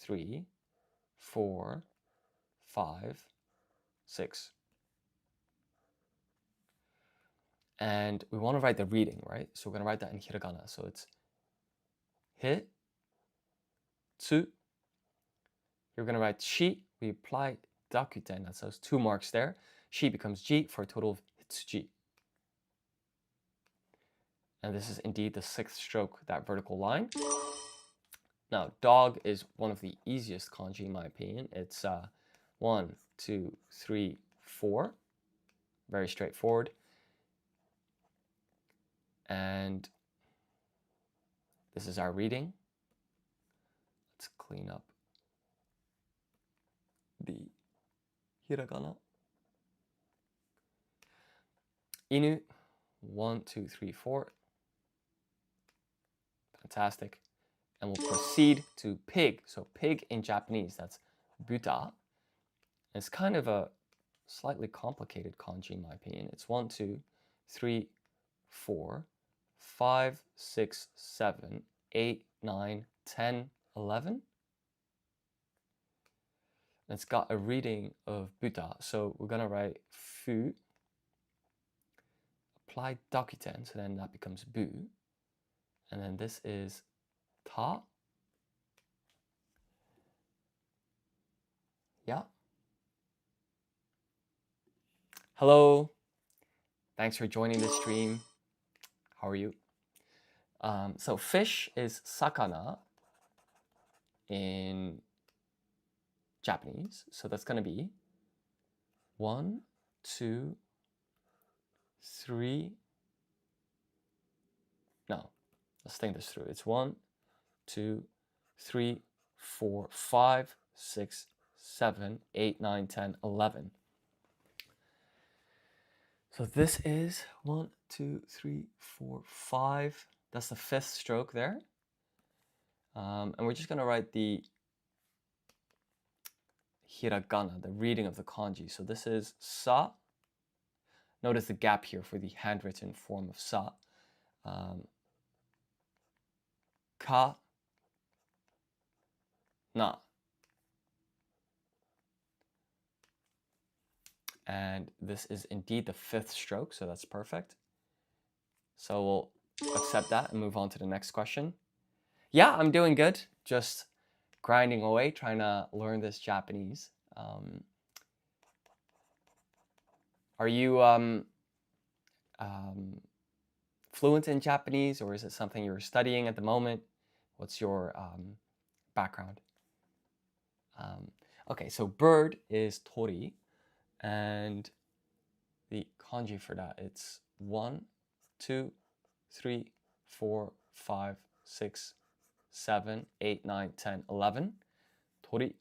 3, 4, 5, 6. And we want to write the reading, right? So we're going to write that in hiragana. So it's hit, tsu. You're going to write shi. We apply dakuten. That's those 2 marks there. Shi becomes ji for a total of hitsuji. And this is indeed the 6th stroke, that vertical line. Now, dog is one of the easiest kanji in my opinion. It's 1, 2, 3, 4. Very straightforward. And this is our reading. Let's clean up the hiragana. Inu, 1, 2, 3, 4. Fantastic. And we'll proceed to pig. So pig in Japanese, that's buta. It's kind of a slightly complicated kanji in my opinion. It's 1, 2, 3, 4, 5, 6, 7, 8, 9, 10, 11. And it's got a reading of buta. So we're going to write fu, apply dakuten, so then that becomes bu. And then this is ta. Yeah. Hello. Thanks for joining the stream. How are you? So fish is sakana in Japanese. So that's going to be 1, 2, 3. No, let's think this through. It's 1, 2, 3, 4, 5, 6, 7, 8, 9, 10, 11. So this is 1, 2, 3, 4, 5. That's the 5th stroke there. And we're just going to write the hiragana, the reading of the kanji. So this is sa. Notice the gap here for the handwritten form of sa. Ka, na. And this is indeed the 5th stroke, so that's perfect. So we'll accept that and move on to the next question. Yeah, I'm doing good. Just grinding away, trying to learn this Japanese. Are you fluent in Japanese, or is it something you're studying at the moment? What's your background? Okay, so bird is tori, and the kanji for that, it's 1, 2, 3, 4, 5, 6, 7, 8, 9, 10, 11. Tori.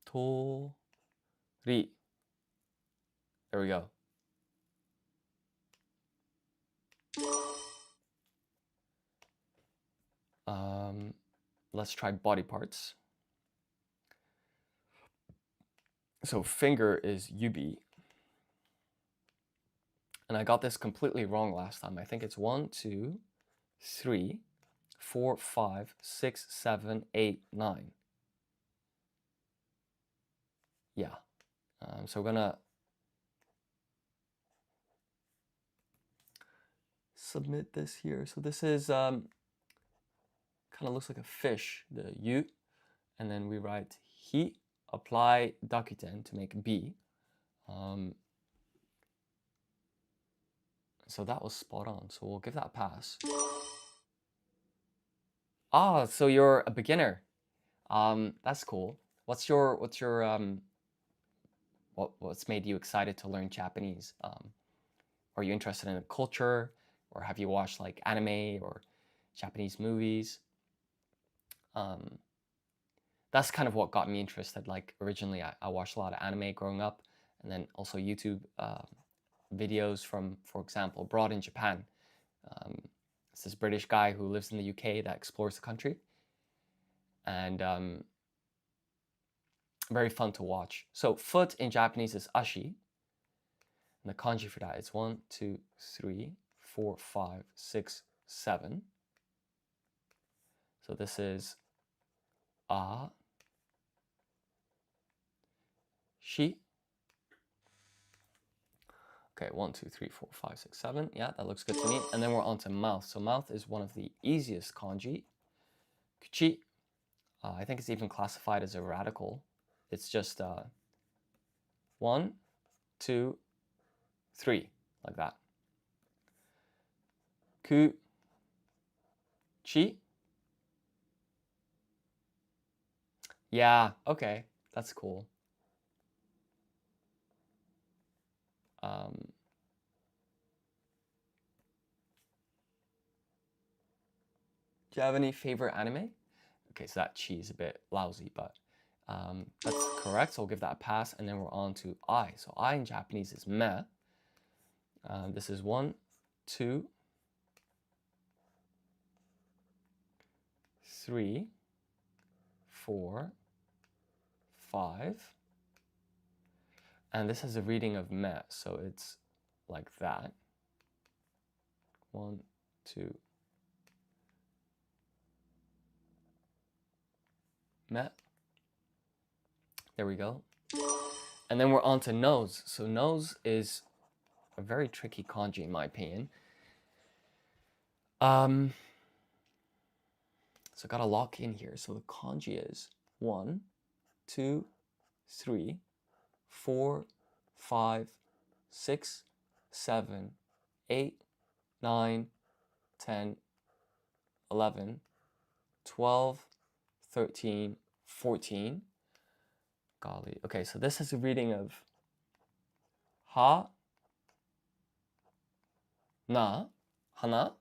Tori. There we go. Let's try body parts. So finger is yubi. And I got this completely wrong last time. I think it's 1, 2, 3, 4, 5, 6, 7, 8, 9. Yeah. So we're gonna submit this here. So this is kind of looks like a fish, the yu, and then we write hi, apply dakuten to make b. So that was spot on. So we'll give that a pass. Ah, so you're a beginner. That's cool. What's made you excited to learn Japanese? Are you interested in the culture, or have you watched like anime or Japanese movies? That's kind of what got me interested. Like originally, I watched a lot of anime growing up, and then also YouTube videos from, for example, Abroad in Japan. It's this British guy who lives in the UK that explores the country, and very fun to watch. So foot in Japanese is ashi, and the kanji for that is 1, 2, 3, 4, 5, 6, 7. So this is a, shi. Okay, 1, 2, 3, 4, 5, 6, 7. Yeah, that looks good to me. And then we're on to mouth. So mouth is one of the easiest kanji. Kuchi. I think it's even classified as a radical. It's just 1, 2, 3, like that. Ku, chi. Yeah, okay, that's cool. Do you have any favorite anime? Okay, so that chi is a bit lousy, but that's correct. So I'll give that a pass. And then we're on to I. So I in Japanese is me. This is 1, 2, 3, 4, 5. And this has a reading of me, so it's like that. 1, 2. Me. There we go. And then we're on to nose. So nose is a very tricky kanji in my opinion. So gotta lock in here. So the kanji is 1, 2, 3, 4, 5, 6, 7, 8, 9, 10, 11, 12, 13, 14. Golly. Okay, so this is a reading of ha, na, hana.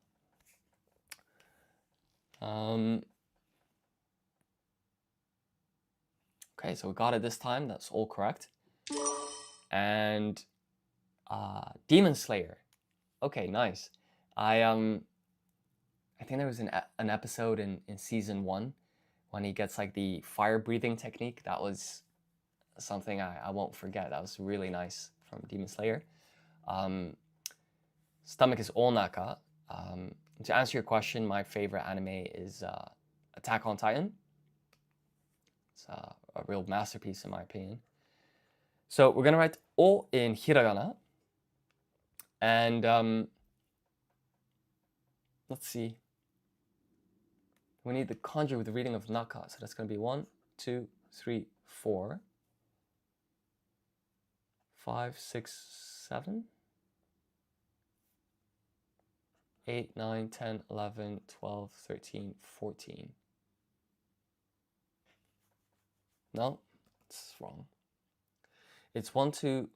Okay, so we got it this time. That's all correct. And Demon Slayer. Okay, nice. I think there was an episode in season 1 when he gets like the fire breathing technique. That was something I won't forget. That was really nice from Demon Slayer. Stomach is Onaka. To answer your question, my favorite anime is Attack on Titan. It's a real masterpiece in my opinion. So we're gonna write O in hiragana, and let's see. We need the kanji with the reading of naka, so that's gonna be 1, 2, 3, 4, 5, 6, 7, 8, 9, 10, 11, 12, 13, 14. No, it's wrong. It's 1, 2,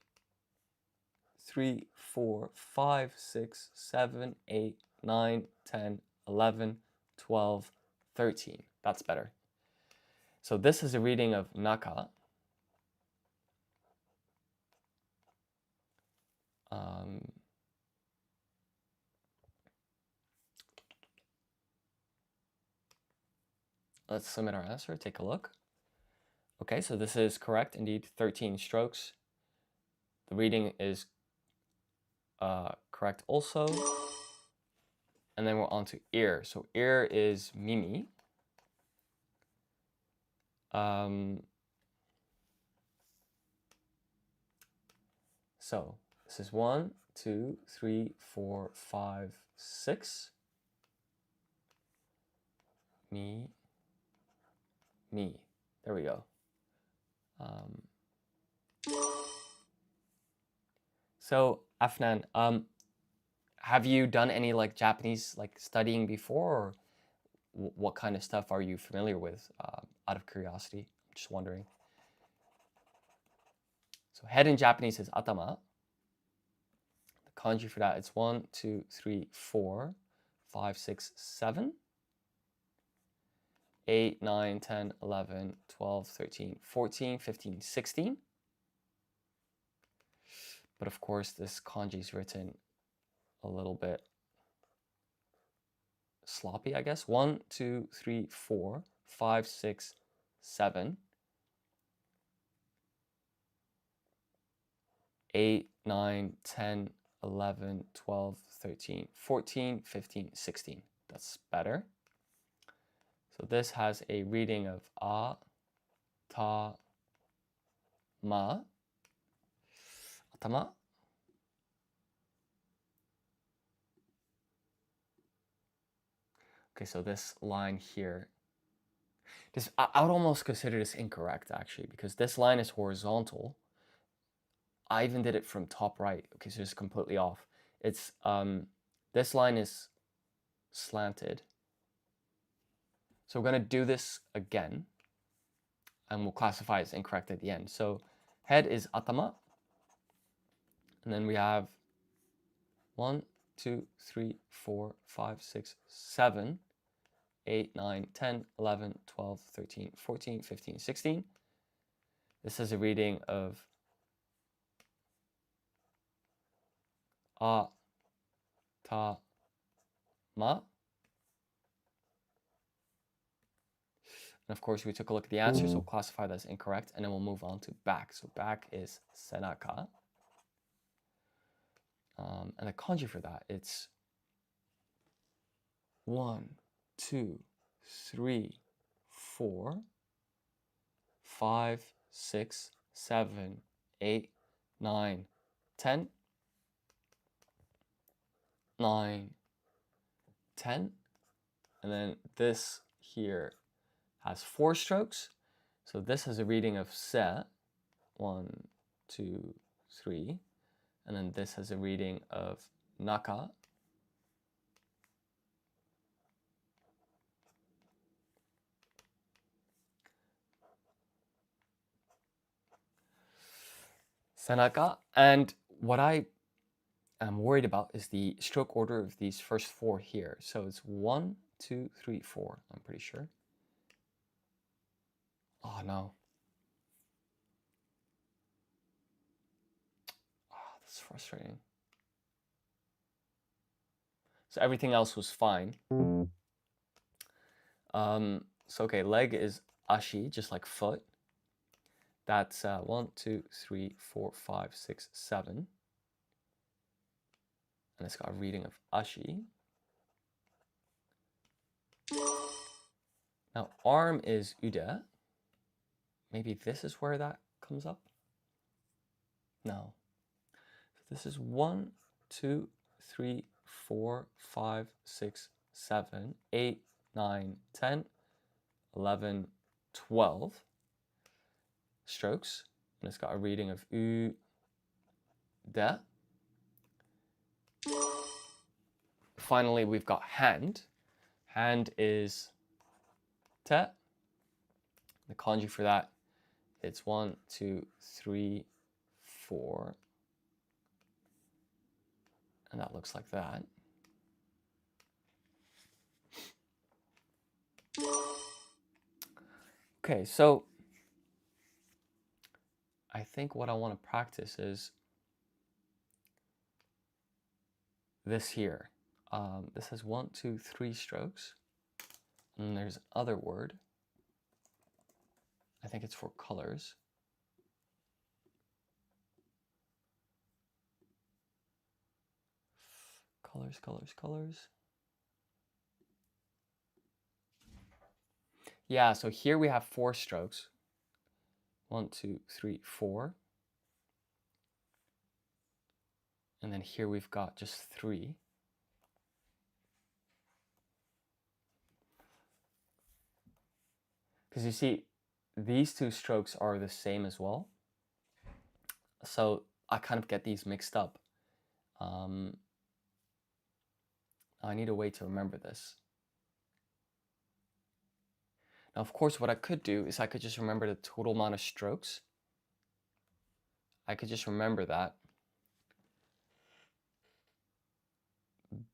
3, 4, 5, 6, 7, 8, 9, 10, 11, 12, 13. That's better. So this is a reading of naka. Let's submit our answer, take a look. Okay, so this is correct, indeed, 13 strokes. The reading is correct also. And then we're on to ear. So ear is mimi. So this is 1, 2, 3, 4, 5, 6. Me. There we go. So Afnan, have you done any like Japanese like studying before, or what kind of stuff are you familiar with? Out of curiosity, I'm just wondering. So head in Japanese is atama. The kanji for that is 1, 2, 3, 4, 5, 6, 7, 8, 9, 10, 11, 12, 13, 14, 15, 16. But of course, this kanji is written a little bit sloppy, I guess. 1, 2, 3, 4, 5, 6, 7, 8, 9, 10, 11, 12, 13, 14, 15, 16. That's better. So this has a reading of a, ta, ma, atama. Okay, so this line here, I would almost consider this incorrect actually, because this line is horizontal. I even did it from top right. Okay, so it's completely off. It's this line is slanted. So we're gonna do this again, and we'll classify as incorrect at the end. So head is atama, and then we have 1, 2, 3, 4, 5, 6, 7, 8, 9, 10, 11, 12, 13, 14, 15, 16. This is a reading of a, ta, ma. And of course, we took a look at the answer, so we'll classify that as incorrect, and then we'll move on to back. So back is senaka. And the kanji for that, it's 1, 2, 3, 4, 5, 6, 7, 8, 9, 10, 9, 10. And then this here has 4 strokes. So this has a reading of se, 1, 2, 3. And then this has a reading of naka. Senaka. And what I am worried about is the stroke order of these first 4 here. So it's 1, 2, 3, 4, I'm pretty sure. Oh no. Oh, that's frustrating. So everything else was fine. So okay, leg is ashi, just like foot. That's 1, 2, 3, 4, 5, 6, 7. And it's got a reading of ashi. Now arm is ude. Maybe this is where that comes up? No. So this is 1, 2, 3, 4, 5, 6, 7, 8, 9, 10, 11, 12 strokes. And it's got a reading of u, de. Finally, we've got hand. Hand is te. The kanji for that, it's 1, 2, 3, 4. And that looks like that. Okay, so I think what I want to practice is this here. This has 1, 2, 3 strokes. And there's other word. I think it's for colors. Colors, colors, colors. Yeah, so here we have 4 strokes. 1, 2, 3, 4. And then here we've got just 3. Because you see, these 2 strokes are the same as well. So I kind of get these mixed up. I need a way to remember this. Now, of course, what I could do is I could just remember the total amount of strokes. I could just remember that.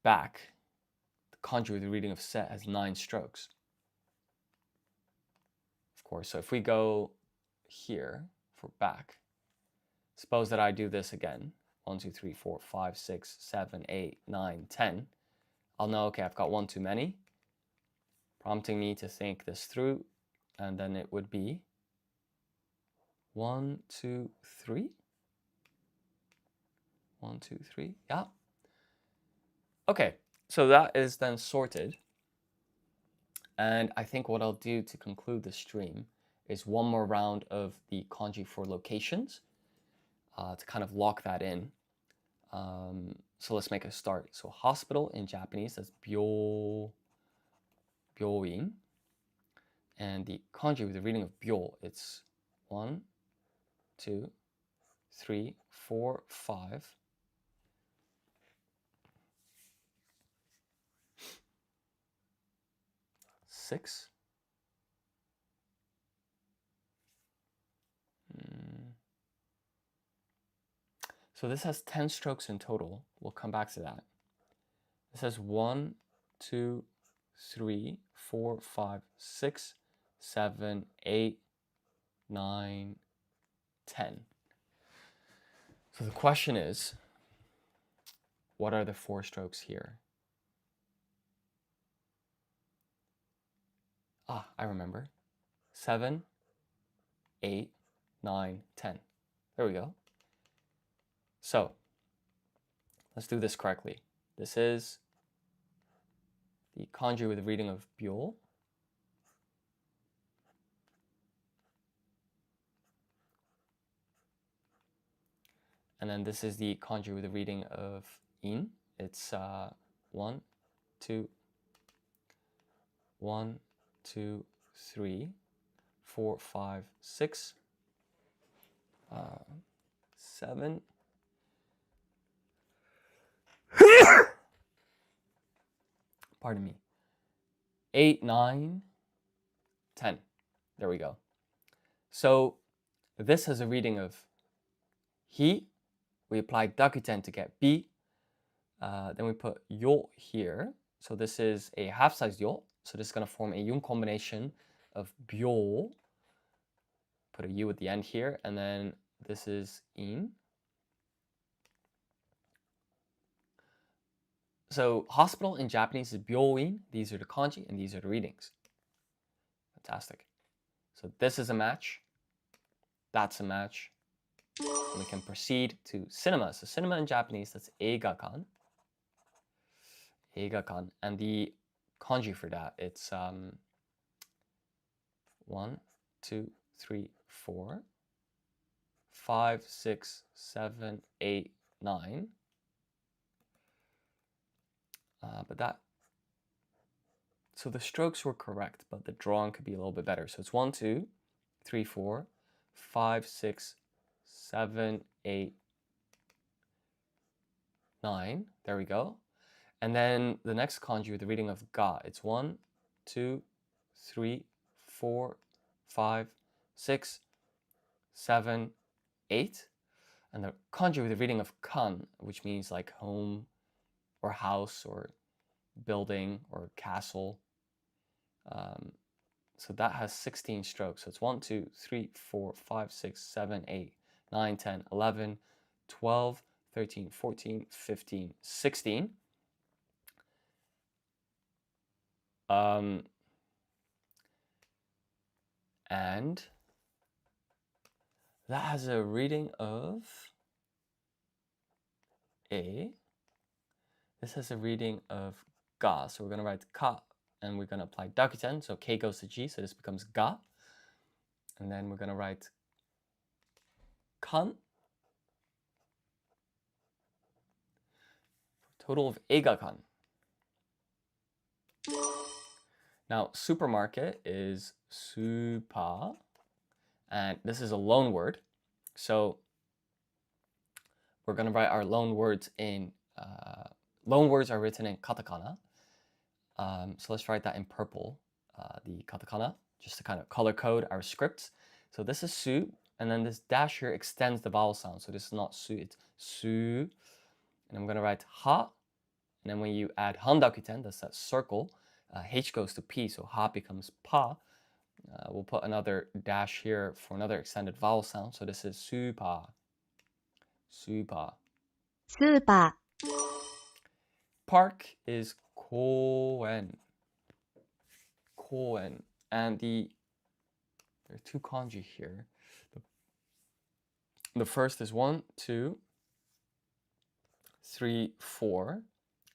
Back, the kanji with the reading of set has 9 strokes. Of course, so if we go here for back, suppose that I do this again. 1, 2, 3, 4, 5, 6, 7, 8, 9, 10. I'll know, okay, I've got 1 too many, prompting me to think this through, and then it would be 1, 2, 3. 1, 2, 3, yeah. Okay, so that is then sorted. And I think what I'll do to conclude the stream is one more round of the kanji for locations to kind of lock that in. So let's make a start. So hospital in Japanese, that's byo, byoin. And the kanji with the reading of byo, it's 1, 2, 3, 4, 5. Six. So this has 10 strokes in total. We'll come back to that. This has 1, 2, 3, 4, 5, 6, 7, 8, 9, 10. So the question is, what are the 4 strokes here? Ah, I remember. 7, 8, 9, 10. There we go. So let's do this correctly. This is the kanji with the reading of byo. And then this is the kanji with the reading of in. It's 1, 2, 1, 2, 3, 4, 5, 6, 7. Pardon me. 8, 9, 10. There we go. So this has a reading of hi. We applied dakuten to get bi. Then we put yo here. So this is a half-sized yo. So this is going to form a yun combination of byo. Put a u at the end here. And then this is in. So hospital in Japanese is byoin. These are the kanji and these are the readings. Fantastic. So this is a match. That's a match. And we can proceed to cinema. So cinema in Japanese, that's eigakan. Eigakan. And the kanji for that, it's 1, 2, 3, 4, 5, 6, 7, 8, 9. So the strokes were correct, but the drawing could be a little bit better. So it's 1, 2, 3, 4, 5, 6, 7, 8, 9. There we go. And then the next kanji with the reading of ga, it's 1, 2, 3, 4, 5, 6, 7, 8. And the kanji with the reading of kan, which means like home or house or building or castle. So that has 16 strokes. So it's 1, 2, 3, 4, 5, 6, 7, 8, 9, 10, 11, 12, 13, 14, 15, 16. And that has a reading of A. This has a reading of ga. So we're going to write ka and we're going to apply dakuten. So K goes to G, so this becomes ga. And then we're going to write kan. Total of eigakan. Now, supermarket is super, and this is a loan word. So we're going to write our loan words in, loan words are written in katakana. So let's write that in purple, the katakana, just to kind of color code our scripts. So this is su, and then this dash here extends the vowel sound. So this is not su, it's su. And I'm going to write ha. And then when you add handakuten, that's that circle, H goes to P, so ha becomes pa. We'll put another dash here for another extended vowel sound. So this is super. Super. スーパ Park is koen. Koen. And there are two kanji here. The first is 1, 2, 3, 4.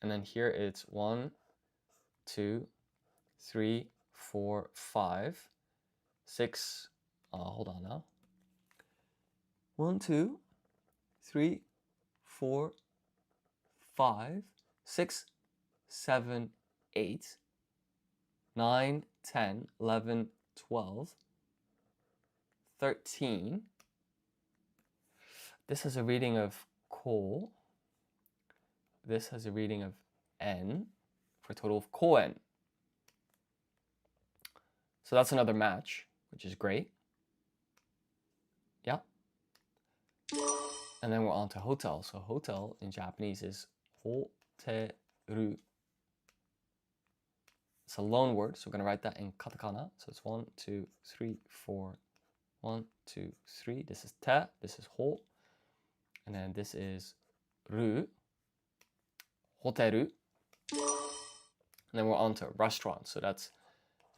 And then here it's 1, 2, 3, 4, 5, 6. Hold on now. 1, 2, 3, 4, 5, 6, 7, 8, 9, 10, 11, 12, 13. This has a reading of ko. This has a reading of n for a total of koen. So that's another match, which is great. Yeah. And then we're on to hotel. So hotel in Japanese is hoteru. It's a loan word, so we're going to write that in katakana. So it's 1, 2, 3, 4. 1, 2, 3. This is te. This is ho. And then this is ru. Hoteru. And then we're on to restaurant. So that's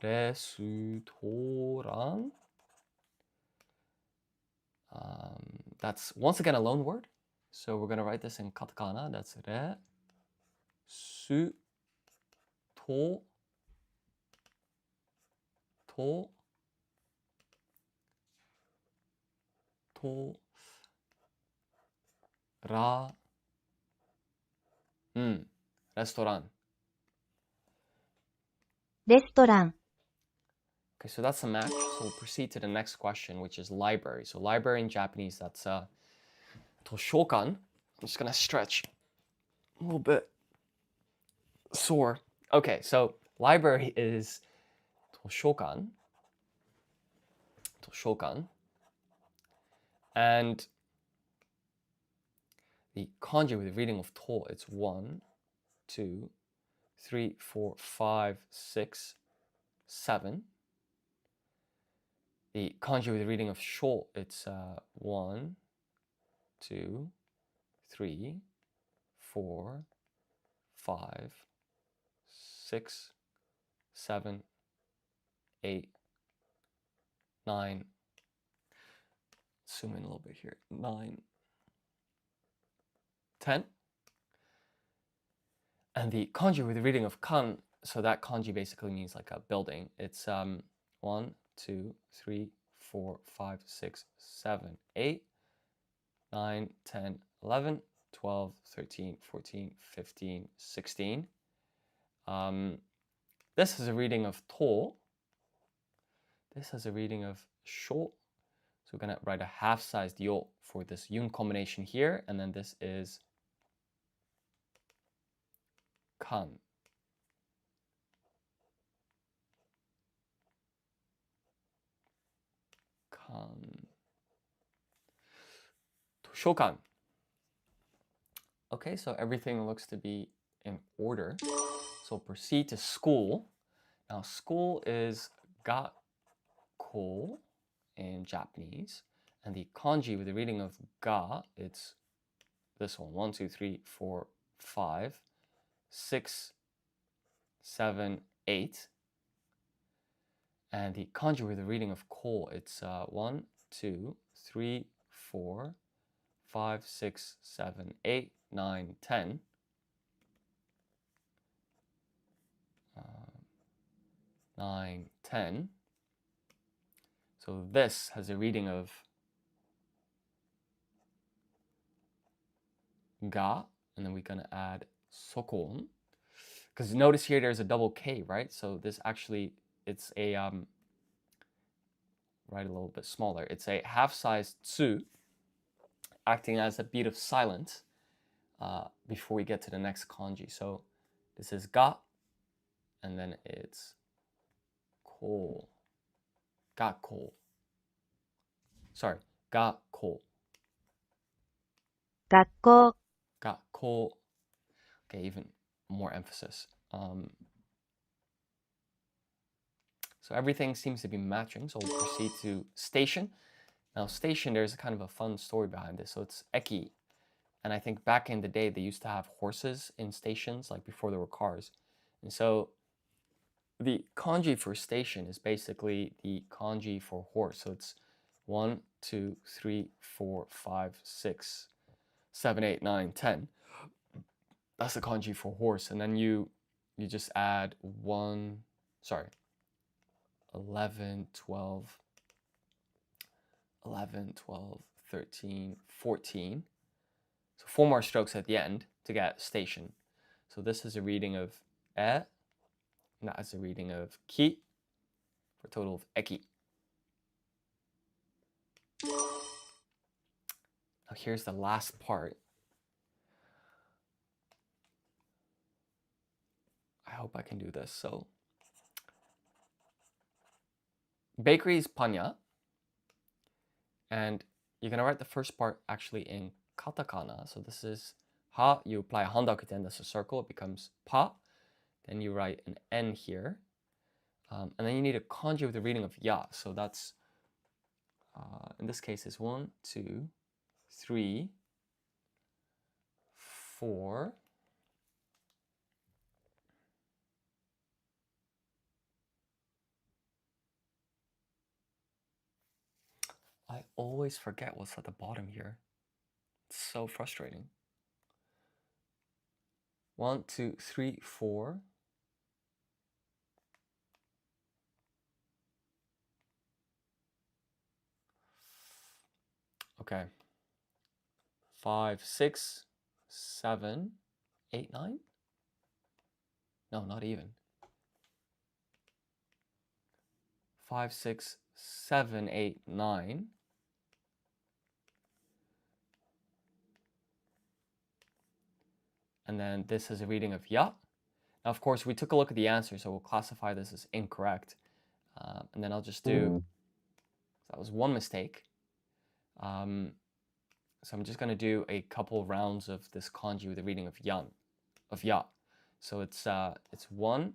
restaurant. That's once again a loan word. So we're going to write this in katakana. That's re, su, to, ra, restaurant. レストラン Okay, so that's a match. So we'll proceed to the next question, which is library. So library in Japanese, that's toshokan. I'm just gonna stretch a little bit sore. Okay, so library is toshokan. Toshokan. And the kanji with the reading of to, it's 1, 2, 3, 4, 5, 6, 7. The kanji with the reading of sho, it's 1, 2, 3, 4, 5, 6, 7, 8, 9. Zoom in a little bit here. 9, 10. And the kanji with the reading of kan, so that kanji basically means like a building. It's 1, 2, 3, 4, 5, 6, 7, 8, 9, 10, 11, 12, 13, 14, 15, 16. This is a reading of to. This has a reading of sho. So we're going to write a half-sized yo for this yun combination here. And then this is kan. Kan. Toshokan. Okay, so everything looks to be in order. So proceed to school. Now school is gakko in Japanese. And the kanji with the reading of ga, it's this one. 1, 2, 3, 4, 5, 6, 7, 8. And the kanji with the reading of ko, it's 1, 2, 3, 4, 5, 6, 7, 8, 9, 10. 9, 10. So this has a reading of ga, and then we're going to add sokon. Because notice here there's a double K, right? So this actually, it's a, write a little bit smaller. It's a half-sized tsu, acting as a beat of silence before we get to the next kanji. So this is ga, and then it's ko. Gakko. Sorry, gakko. 学校、 Gakko. Okay, even more emphasis. So everything seems to be matching. So we'll proceed to station. Now station, there's a kind of a fun story behind this. So it's eki. And I think back in the day, they used to have horses in stations, like before there were cars. And so the kanji for station is basically the kanji for horse. So it's 1, 2, 3, 4, 5, 6, 7, 8, 9, 10. That's the kanji for horse. And then you just add 11, 12, 13, 14. So 4 more strokes at the end to get station. So this is a reading of e, and that is a reading of ki, for a total of eki. Now here's the last part. I hope I can do this. So bakery is panya, and you're gonna write the first part actually in katakana. So this is ha. You apply a handakuten, that's a circle. It becomes pa. Then you write an n here, and then you need a kanji with the reading of ya. So that's in this case is 1, 2, 3, 4. I always forget what's at the bottom here. It's so frustrating. 1, 2, 3, 4. Okay. 5, 6, 7, 8, 9? No, not even. 5, 6, 7, 8, 9. And then this is a reading of ya. Now, of course, we took a look at the answer, so we'll classify this as incorrect. And then I'll just do, that was one mistake. So I'm just going to do a couple rounds of this kanji with a reading of ya. So it's 1,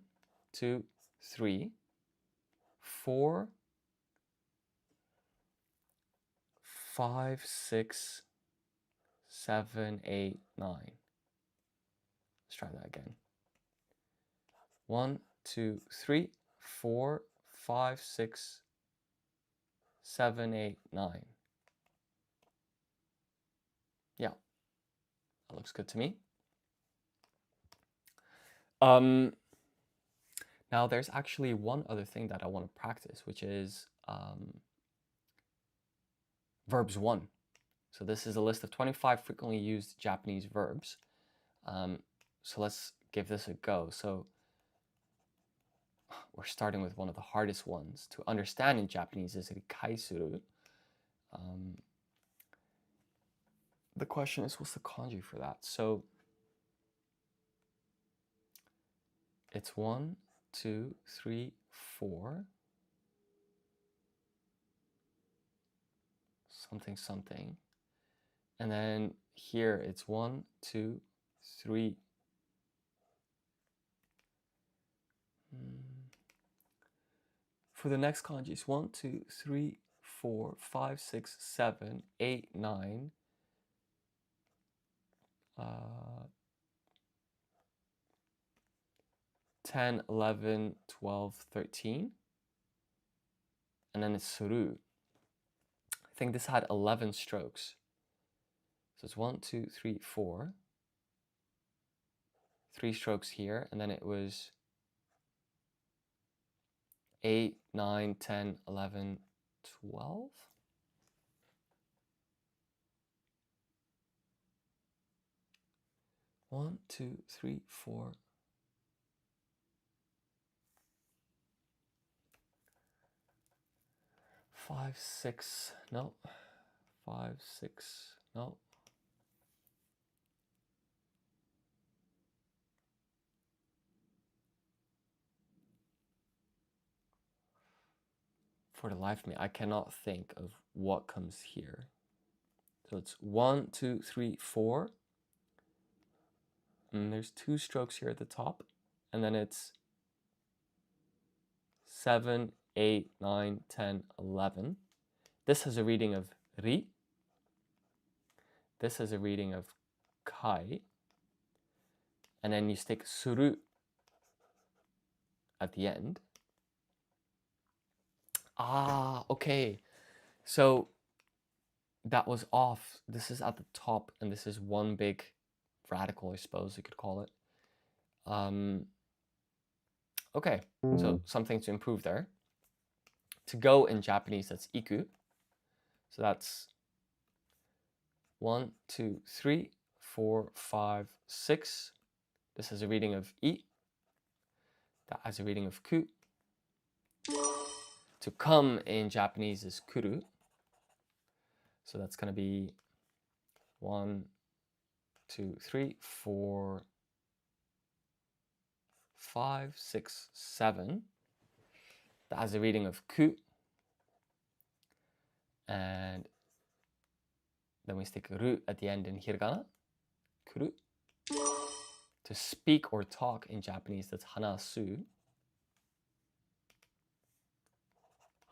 2, 3, 4, 5, 6, 7, 8, 9. Let's try that again. 1, 2, 3, 4, 5, 6, 7, 8, 9. Yeah, that looks good to me. Now there's actually one other thing that I want to practice, which is verbs 1. So this is a list of 25 frequently used Japanese verbs. So let's give this a go. So we're starting with one of the hardest ones to understand in Japanese is rikai suru. The question is, what's the kanji for that? So it's 1, 2, 3, 4. Something, something. And then here it's 1, 2, 3. For the next kanji, it's 1, 2, 3, 4, 5, 6, 7, 8, 9. 10, 11, 12, 13. And then it's suru. I think this had 11 strokes. So it's 1, 2, 3, 4. 3 strokes here, and then it was 8, 9, 10, 11, 12. One, two, three, four. 5, 6, no. 5, 6, no. For the life of me, I cannot think of what comes here. So it's 1, 2, 3, 4. And there's 2 strokes here at the top. And then it's 7, 8, 9, 10, 11. This has a reading of ri. This has a reading of kai. And then you stick suru at the end. Ah, okay. So that was off. This is at the top, and this is one big radical, I suppose you could call it. Okay, so something to improve there. To go in Japanese, that's iku. So that's 1, 2, 3, 4, 5, 6. This has a reading of i. That has a reading of ku. To come in Japanese is kuru. So that's going to be 1, 2, 3, 4, 5, 6, 7. That has a reading of ku. And then we stick ru at the end in hiragana. Kuru. To speak or talk in Japanese, that's hanasu.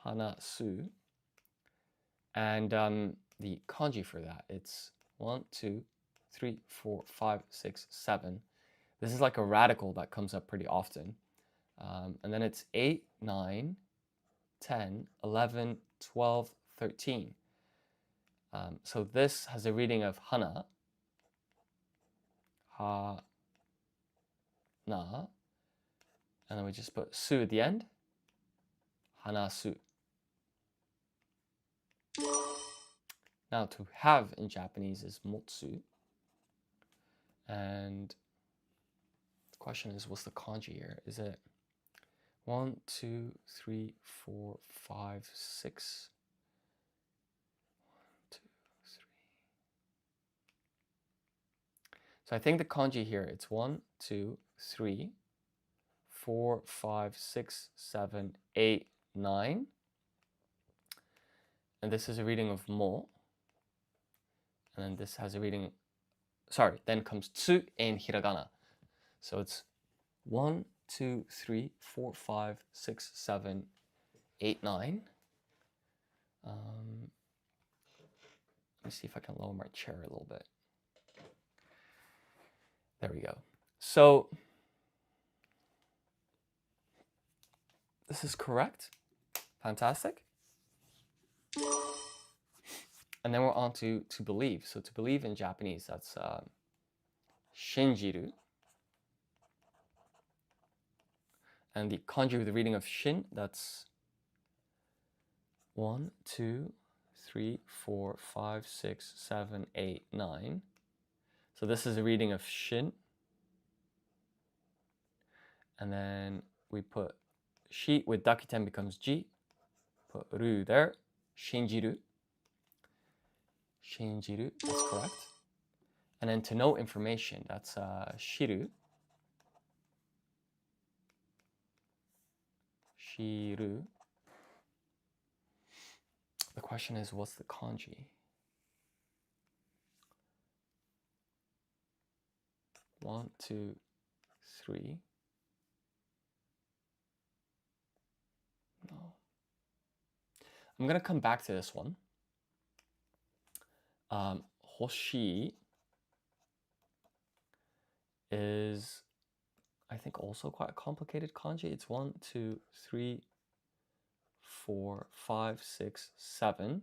Hanasu. And the kanji for that, it's 1, 2, 3, 4, 5, 6, 7. This is like a radical that comes up pretty often. And then it's 8, 9, 10, 11, 12, 13. So this has a reading of hana. Ha, na. And then we just put su at the end. Hanasu. Now to have in Japanese is motsu. And the question is, what's the kanji here? Is it 1, 2, 3, 4, 5, 6? 1, 2, 3. So I think the kanji here, it's 1, 2, 3, 4, 5, 6, 7, 8, 9. And this is a reading of mo. And then this has a reading, sorry, then comes tsu in hiragana. So it's 1, 2, 3, 4, 5, 6, 7, 8, 9. Let me see if I can lower my chair a little bit. There we go. So this is correct. Fantastic. And then we're on to believe. So to believe in Japanese, that's shinjiru. And the kanji with the reading of shin, that's 1, 2, 3, 4, 5, 6, 7, 8, 9. So this is a reading of shin. And then we put shi with dakuten becomes ji. Put ru there. Shinjiru. Shinjiru, that's correct. And then to know information, that's shiru. Shiru. The question is, what's the kanji? 1, 2, 3. No. I'm gonna come back to this one. Hoshi is, I think, also quite a complicated kanji. It's 1, 2, 3, 4, 5, 6, 7.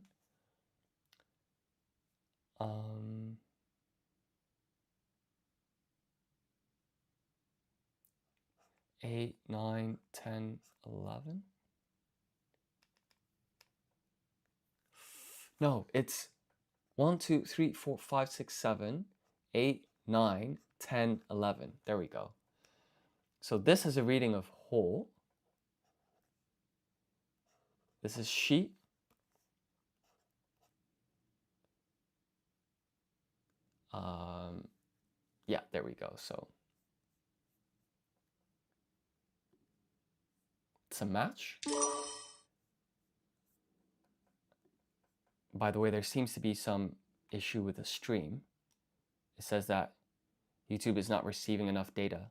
8, 9, 10, 11. No, it's 1, 2, 3, 4, 5, 6, 7, 8, 9, 10, 11. There we go. So this is a reading of ho. This is shi. Yeah, there we go. So it's a match. By the way, there seems to be some issue with the stream. It says that YouTube is not receiving enough data.